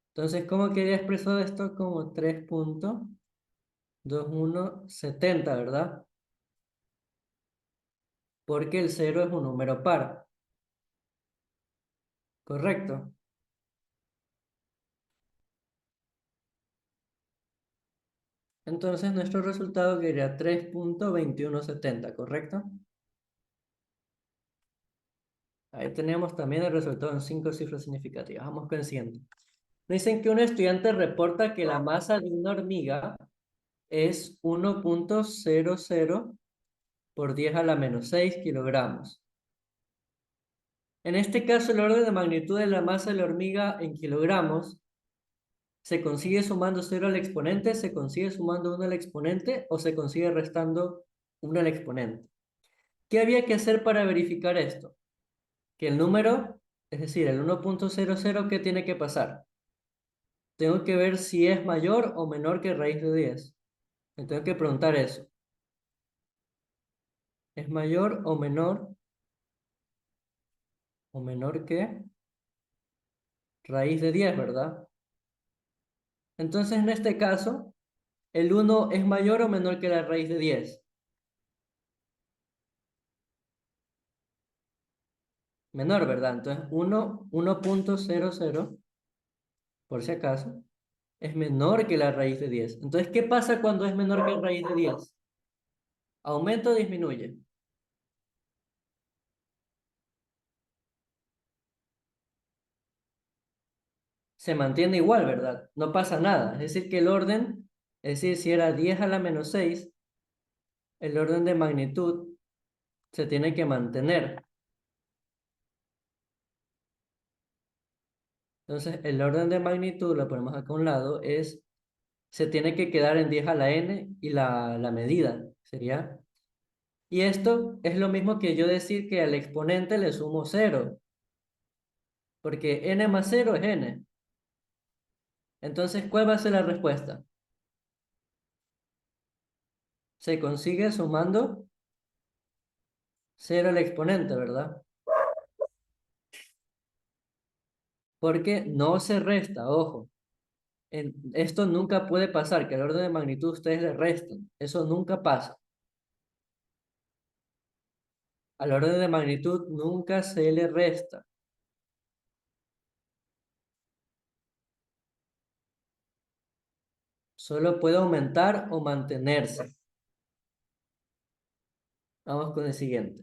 Entonces, ¿cómo quería expresar esto? Como 3.2170, ¿verdad? Porque el cero es un número par. ¿Correcto? Entonces nuestro resultado quedaría 3.2170, ¿correcto? Ahí tenemos también el resultado en 5 cifras significativas. Vamos con el siguiente. Dicen que un estudiante reporta que la masa de una hormiga es 1.00 por 10 a la menos 6 kilogramos. En este caso, el orden de magnitud de la masa de la hormiga en kilogramos se consigue sumando 0 al exponente, se consigue sumando 1 al exponente o se consigue restando 1 al exponente. ¿Qué había que hacer para verificar esto? Que el número, es decir, el 1.00, ¿qué tiene que pasar? Tengo que ver si es mayor o menor que raíz de 10. Me tengo que preguntar eso. ¿Es mayor o menor que raíz de 10, verdad? Entonces, en este caso, el 1 es mayor o menor que la raíz de 10. Menor, ¿verdad? Entonces, 1.00, por si acaso, es menor que la raíz de 10. Entonces, ¿qué pasa cuando es menor que la raíz de 10? ¿Aumenta o disminuye? Se mantiene igual, ¿verdad? No pasa nada. Es decir, que el orden, es decir, si era 10 a la menos 6, el orden de magnitud se tiene que mantener. Entonces, el orden de magnitud, lo ponemos acá a un lado, se tiene que quedar en 10 a la n y la medida sería. Y esto es lo mismo que yo decir que al exponente le sumo 0, porque n más 0 es n. Entonces, ¿cuál va a ser la respuesta? Se consigue sumando 0 al exponente, ¿verdad? Porque no se resta, ojo. Esto nunca puede pasar, que al orden de magnitud ustedes le resten. Eso nunca pasa. Al orden de magnitud nunca se le resta. Solo puede aumentar o mantenerse. Vamos con el siguiente.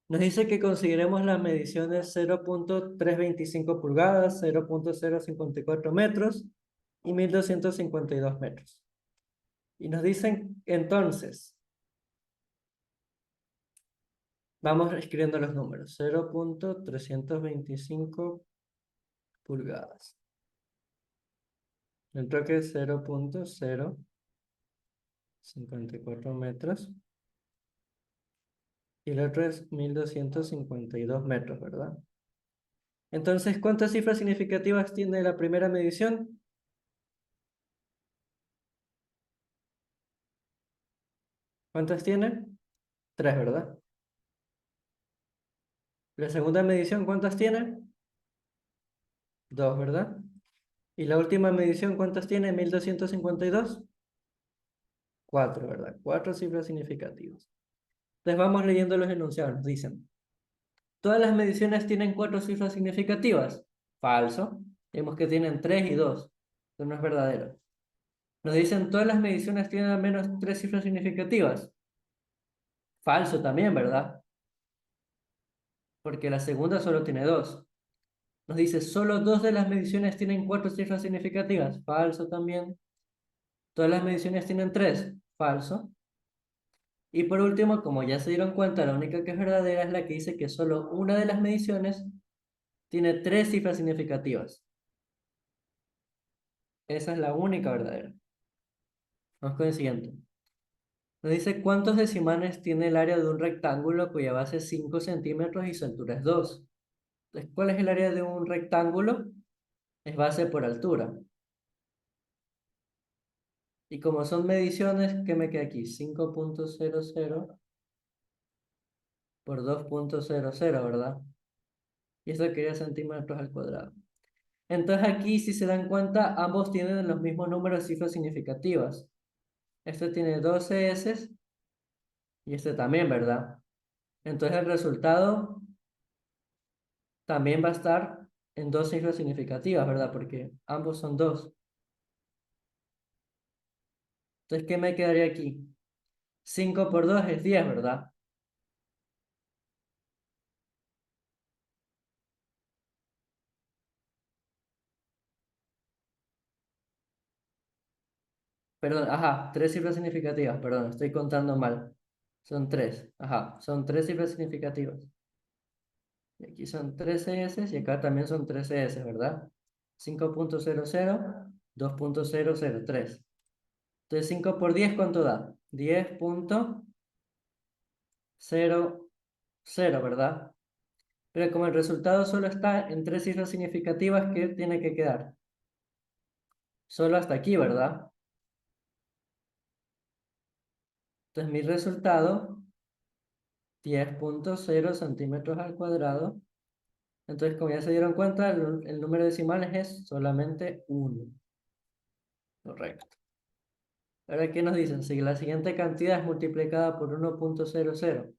Nos dice que consideremos las mediciones 0.325 pulgadas, 0.054 metros y 1252 metros. Y nos dicen entonces, vamos escribiendo los números, 0.325 pulgadas. El toque es 0.054 metros. Y el otro es 1252 metros, ¿verdad? Entonces, ¿cuántas cifras significativas tiene la primera medición? ¿Cuántas tiene? Tres, ¿verdad? La segunda medición, ¿cuántas tiene? Dos, ¿verdad? Y la última medición, ¿cuántas tiene? 1252. Cuatro, ¿verdad? Cuatro cifras significativas. Entonces vamos leyendo los enunciados. Dicen, ¿todas las mediciones tienen cuatro cifras significativas? Falso. Vemos que tienen tres y dos. Eso no es verdadero. Nos dicen, ¿todas las mediciones tienen al menos tres cifras significativas? Falso también, ¿verdad? Porque la segunda solo tiene dos. Nos dice, solo dos de las mediciones tienen cuatro cifras significativas. Falso también. Todas las mediciones tienen tres. Falso. Y por último, como ya se dieron cuenta, la única que es verdadera es la que dice que solo una de las mediciones tiene tres cifras significativas. Esa es la única verdadera. Vamos con el siguiente. Nos dice cuántos decimales tiene el área de un rectángulo cuya base es 5 centímetros y su altura es 2. Entonces, ¿cuál es el área de un rectángulo? Es base por altura. Y como son mediciones, ¿qué me queda aquí? 5.00 por 2.00, ¿verdad? Y eso quería centímetros al cuadrado. Entonces aquí, si se dan cuenta, ambos tienen los mismos números de cifras significativas. Este tiene 12 S y este también, ¿verdad? Entonces el resultado también va a estar en dos cifras significativas, ¿verdad? Porque ambos son dos. Entonces, ¿qué me quedaría aquí? 5 por 2 es 10, ¿verdad? Perdón, ajá, tres cifras significativas, perdón, estoy contando mal. Son tres, ajá, son tres cifras significativas. Y aquí son 13 S y acá también son 13 S, ¿verdad? 5.00, 2.003. Entonces 5 por 10, ¿cuánto da? 10.00, ¿verdad? Pero como el resultado solo está en tres cifras significativas, ¿qué tiene que quedar? Solo hasta aquí, ¿verdad? Entonces mi resultado, 10.0 centímetros al cuadrado. Entonces, como ya se dieron cuenta, el número de decimales es solamente 1. Correcto. Ahora, ¿qué nos dicen? Si la siguiente cantidad es multiplicada por 1.00,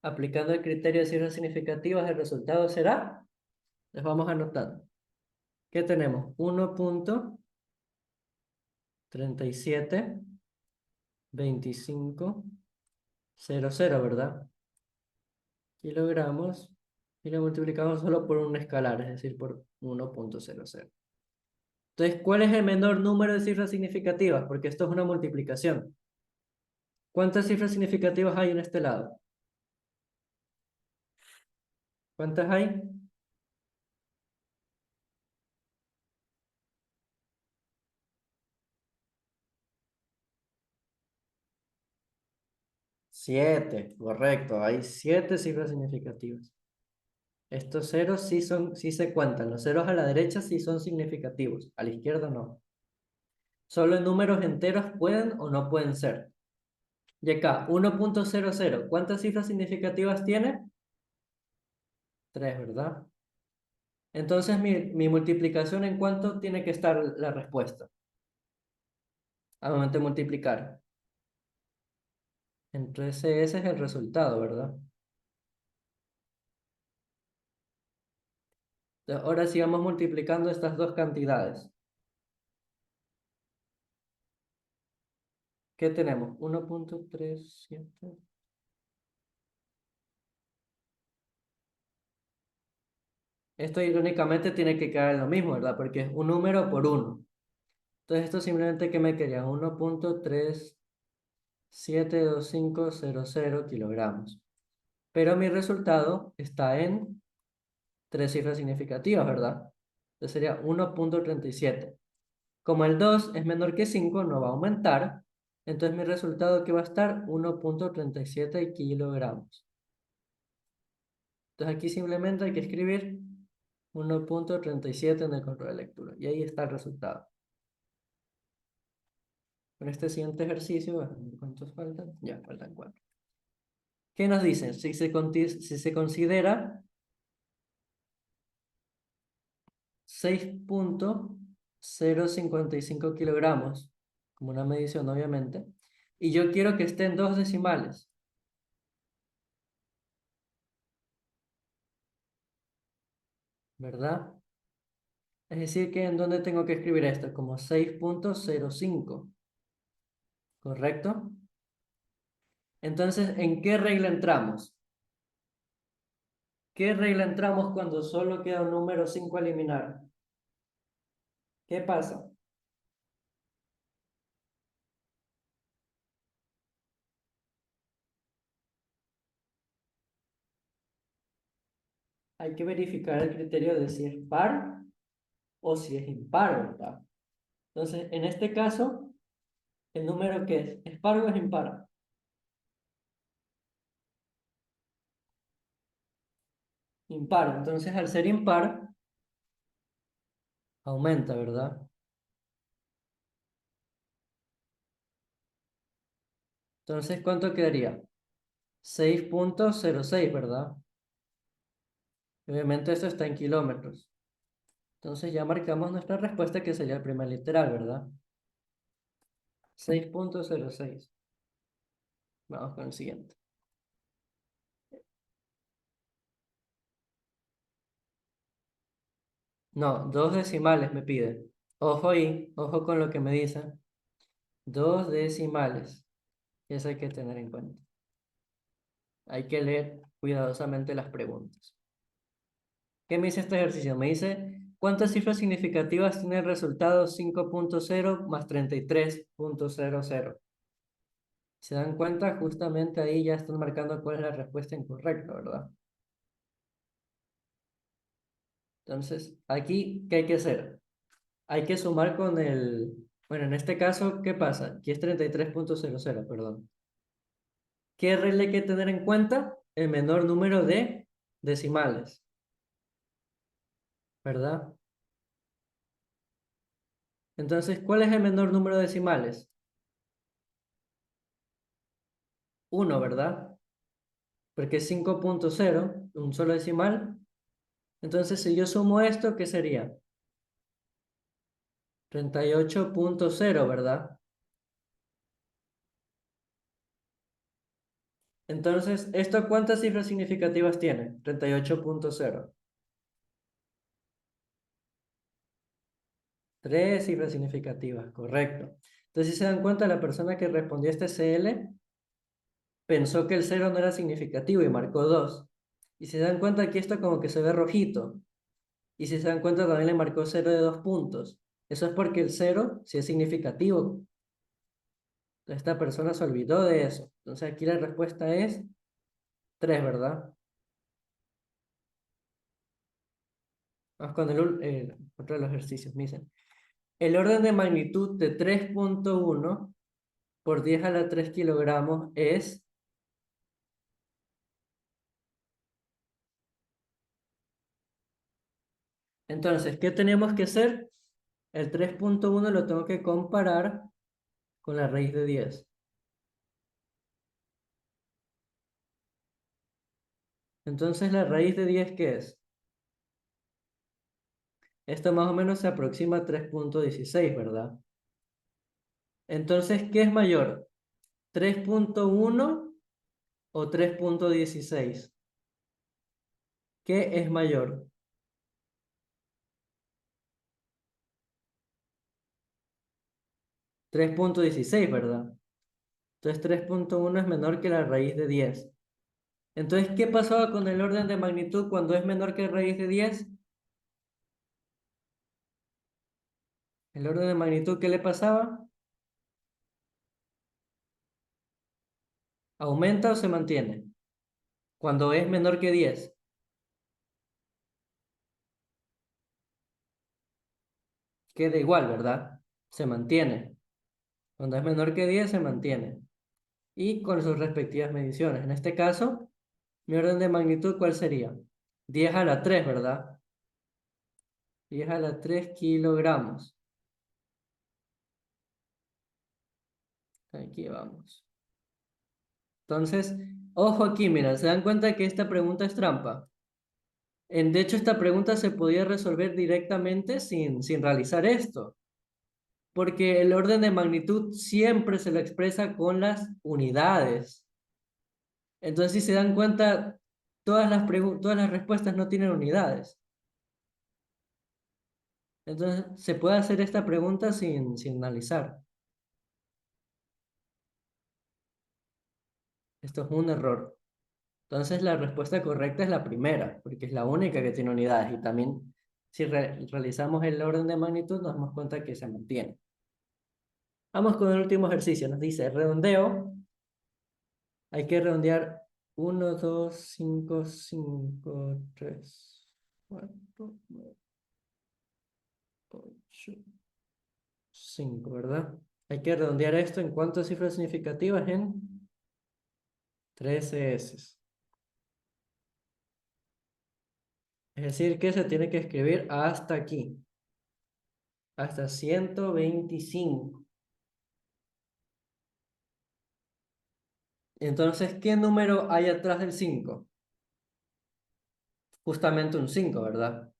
aplicando el criterio de cifras significativas, el resultado será, les vamos anotando. ¿Qué tenemos? 1.372500, ¿verdad? Kilogramos. Y lo multiplicamos solo por un escalar, es decir, por 1.00. Entonces, ¿cuál es el menor número de cifras significativas? Porque esto es una multiplicación. ¿Cuántas cifras significativas hay en este lado? ¿Cuántas hay? 7, correcto. Hay 7 cifras significativas. Estos ceros sí se cuentan. Los ceros a la derecha sí son significativos. A la izquierda no. Solo en números enteros pueden o no pueden ser. Y acá, 1.00. ¿Cuántas cifras significativas tiene? 3, ¿verdad? Entonces mi multiplicación, ¿en cuánto tiene que estar la respuesta? Al momento de multiplicar. Entonces ese es el resultado, ¿verdad? Entonces, ahora sigamos multiplicando estas dos cantidades. ¿Qué tenemos? 1.37. Esto irónicamente tiene que quedar en lo mismo, ¿verdad? Porque es un número por uno. Entonces esto simplemente que me quería 1.372500 kilogramos. Pero mi resultado está en tres cifras significativas, ¿verdad? Entonces sería 1.37. Como el 2 es menor que 5, no va a aumentar. Entonces mi resultado que va a estar 1.37 kilogramos. Entonces aquí simplemente hay que escribir 1.37 en el control de lectura. Y ahí está el resultado. Con este siguiente ejercicio, ¿cuántos faltan? Ya, faltan 4. ¿Qué nos dicen? Si se considera 6.055 kilogramos, como una medición obviamente, y yo quiero que esté en dos decimales, ¿verdad? Es decir, que ¿en dónde tengo que escribir esto? Como 6.05, ¿correcto? Entonces, ¿en qué regla entramos? ¿Qué regla entramos cuando solo queda un número 5 a eliminar? ¿Qué pasa? Hay que verificar el criterio de si es par o si es impar, ¿verdad? Entonces, en este caso, ¿el número qué es? ¿Es par o es impar? Impar. Entonces, al ser impar, aumenta, ¿verdad? Entonces, ¿cuánto quedaría? 6.06, ¿verdad? Obviamente eso está en kilómetros. Entonces ya marcamos nuestra respuesta que sería el primer literal, ¿verdad? 6.06. Vamos con el siguiente. No, dos decimales me pide. Ojo ahí, ojo con lo que me dice. Dos decimales. Eso hay que tener en cuenta. Hay que leer cuidadosamente las preguntas. ¿Qué me dice este ejercicio? Me dice, ¿cuántas cifras significativas tiene el resultado 5.0 más 33.00? ¿Se dan cuenta? Justamente ahí ya están marcando cuál es la respuesta incorrecta, ¿verdad? Entonces, aquí, ¿qué hay que hacer? Hay que sumar con el... Bueno, en este caso, ¿qué pasa? Aquí es 33.00, perdón. ¿Qué regla hay que tener en cuenta? El menor número de decimales, ¿verdad? Entonces, ¿cuál es el menor número de decimales? Uno, ¿verdad? Porque es 5.0, un solo decimal. Entonces, si yo sumo esto, ¿qué sería? 38.0, ¿verdad? Entonces, ¿esto cuántas cifras significativas tiene? 38.0. Tres cifras significativas, correcto. Entonces, si se dan cuenta, la persona que respondió este CL pensó que el cero no era significativo y marcó 2. Y si se dan cuenta, aquí esto como que se ve rojito. Y si se dan cuenta, también le marcó 0 de 2 puntos. Eso es porque el cero sí es significativo. Esta persona se olvidó de eso. Entonces aquí la respuesta es 3, ¿verdad? Vamos con otro de los ejercicios. Me dicen, el orden de magnitud de 3.1 por 10 a la 3 kilogramos es... Entonces, ¿qué tenemos que hacer? El 3.1 lo tengo que comparar con la raíz de 10. Entonces, ¿la raíz de 10 qué es? Esto más o menos se aproxima a 3.16, ¿verdad? Entonces, ¿qué es mayor? ¿3.1 o 3.16? ¿Qué es mayor? 3.16, ¿verdad? Entonces 3.1 es menor que la raíz de 10. Entonces, ¿qué pasaba con el orden de magnitud cuando es menor que la raíz de 10? El orden de magnitud, ¿qué le pasaba? ¿Aumenta o se mantiene? Cuando es menor que 10. Queda igual, ¿verdad? Se mantiene. Cuando es menor que 10 se mantiene. Y con sus respectivas mediciones. En este caso, mi orden de magnitud, ¿cuál sería? 10 a la 3, ¿verdad? 10 a la 3 kilogramos. Aquí vamos. Entonces, ojo aquí, mira, ¿se dan cuenta que esta pregunta es trampa? De hecho, esta pregunta se podía resolver directamente sin realizar esto, porque el orden de magnitud siempre se lo expresa con las unidades. Entonces, si se dan cuenta, todas las respuestas no tienen unidades. Entonces, se puede hacer esta pregunta sin analizar. Esto es un error. Entonces, la respuesta correcta es la primera, porque es la única que tiene unidades. Y también, si realizamos el orden de magnitud, nos damos cuenta que se mantiene. Vamos con el último ejercicio. Nos dice redondeo. Hay que redondear 1, 2, 5, 5, 3, 4, 8, 5, ¿verdad? Hay que redondear esto en cuántas cifras significativas, en 13 S. Es decir, que se tiene que escribir hasta aquí, hasta 125. Entonces, ¿qué número hay atrás del 5? Justamente un 5, ¿verdad?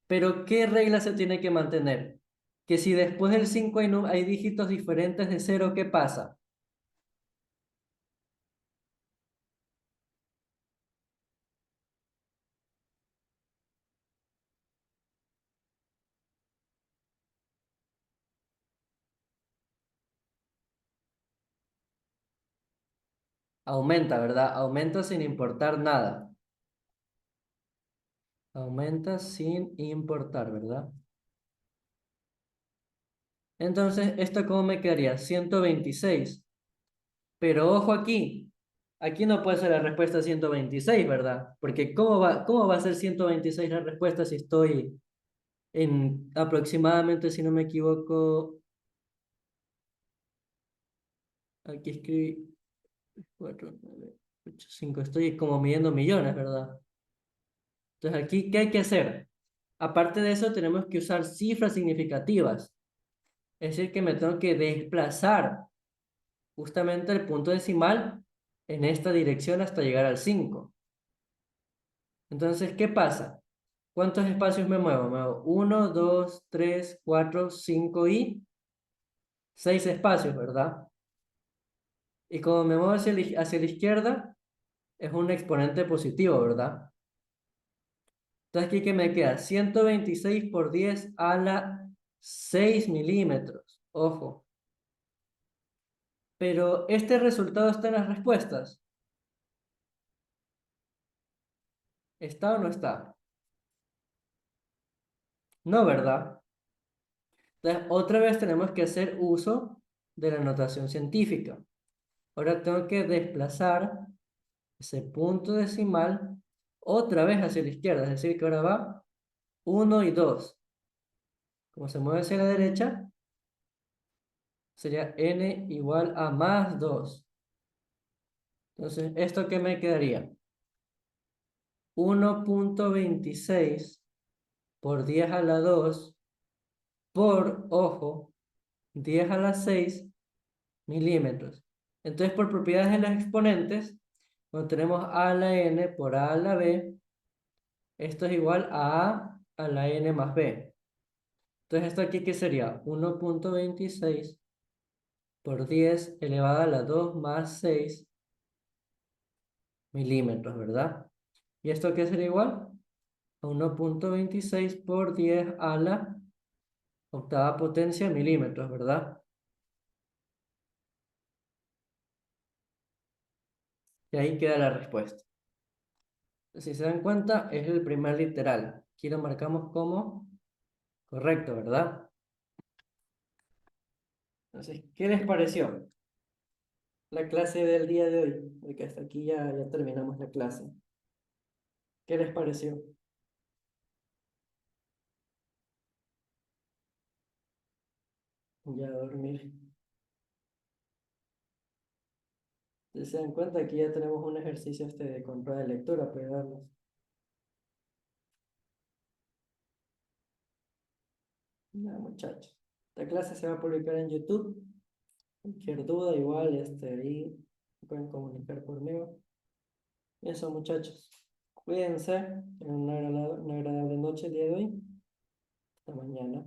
Pero ¿qué regla se tiene que mantener? Que si después del 5 hay dígitos diferentes de cero, ¿qué pasa? Aumenta, ¿verdad? Aumenta sin importar nada. Aumenta sin importar, ¿verdad? Entonces, ¿esto cómo me quedaría? 126. Pero ojo aquí. Aquí no puede ser la respuesta 126, ¿verdad? Porque ¿cómo va a ser 126 la respuesta si estoy en aproximadamente, si no me equivoco, aquí escribí 4, 9, 8, 5, estoy como midiendo millones, ¿verdad? Entonces aquí, ¿qué hay que hacer? Aparte de eso, tenemos que usar cifras significativas. Es decir, que me tengo que desplazar justamente el punto decimal en esta dirección hasta llegar al 5. Entonces, ¿qué pasa? ¿Cuántos espacios me muevo? Me muevo 1, 2, 3, 4, 5 y 6 espacios, ¿verdad? Y como me muevo hacia la izquierda, es un exponente positivo, ¿verdad? Entonces, ¿aquí qué me queda? 126 por 10 a la 6 milímetros. Ojo. Pero este resultado está en las respuestas. ¿Está o no está? No, ¿verdad? Entonces, otra vez tenemos que hacer uso de la notación científica. Ahora tengo que desplazar ese punto decimal otra vez hacia la izquierda. Es decir, que ahora va 1 y 2. Como se mueve hacia la derecha, sería n igual a más 2. Entonces, ¿esto qué me quedaría? 1,26 por 10 a la 2 por, ojo, 10 a la 6 milímetros. Entonces, por propiedades de los exponentes, cuando tenemos a a la n por a a la b, esto es igual a la n más b. Entonces, ¿esto aquí qué sería? 1,26 por 10 elevado a la 2 más 6 milímetros, ¿verdad? ¿Y esto qué sería igual? A 1,26 por 10 a la octava potencia milímetros, ¿verdad? Y ahí queda la respuesta. Si se dan cuenta, es el primer literal. Aquí lo marcamos como correcto, ¿verdad? Entonces, ¿qué les pareció la clase del día de hoy? Porque hasta aquí ya terminamos la clase. ¿Qué les pareció? Ya a dormir. Si se dan cuenta, aquí ya tenemos un ejercicio de control de lectura, pegarlos. Ya, muchachos. Esta clase se va a publicar en YouTube. Cualquier duda, igual, ahí pueden comunicar conmigo. Eso, muchachos. Cuídense. Tengan una agradable noche el día de hoy. Hasta mañana.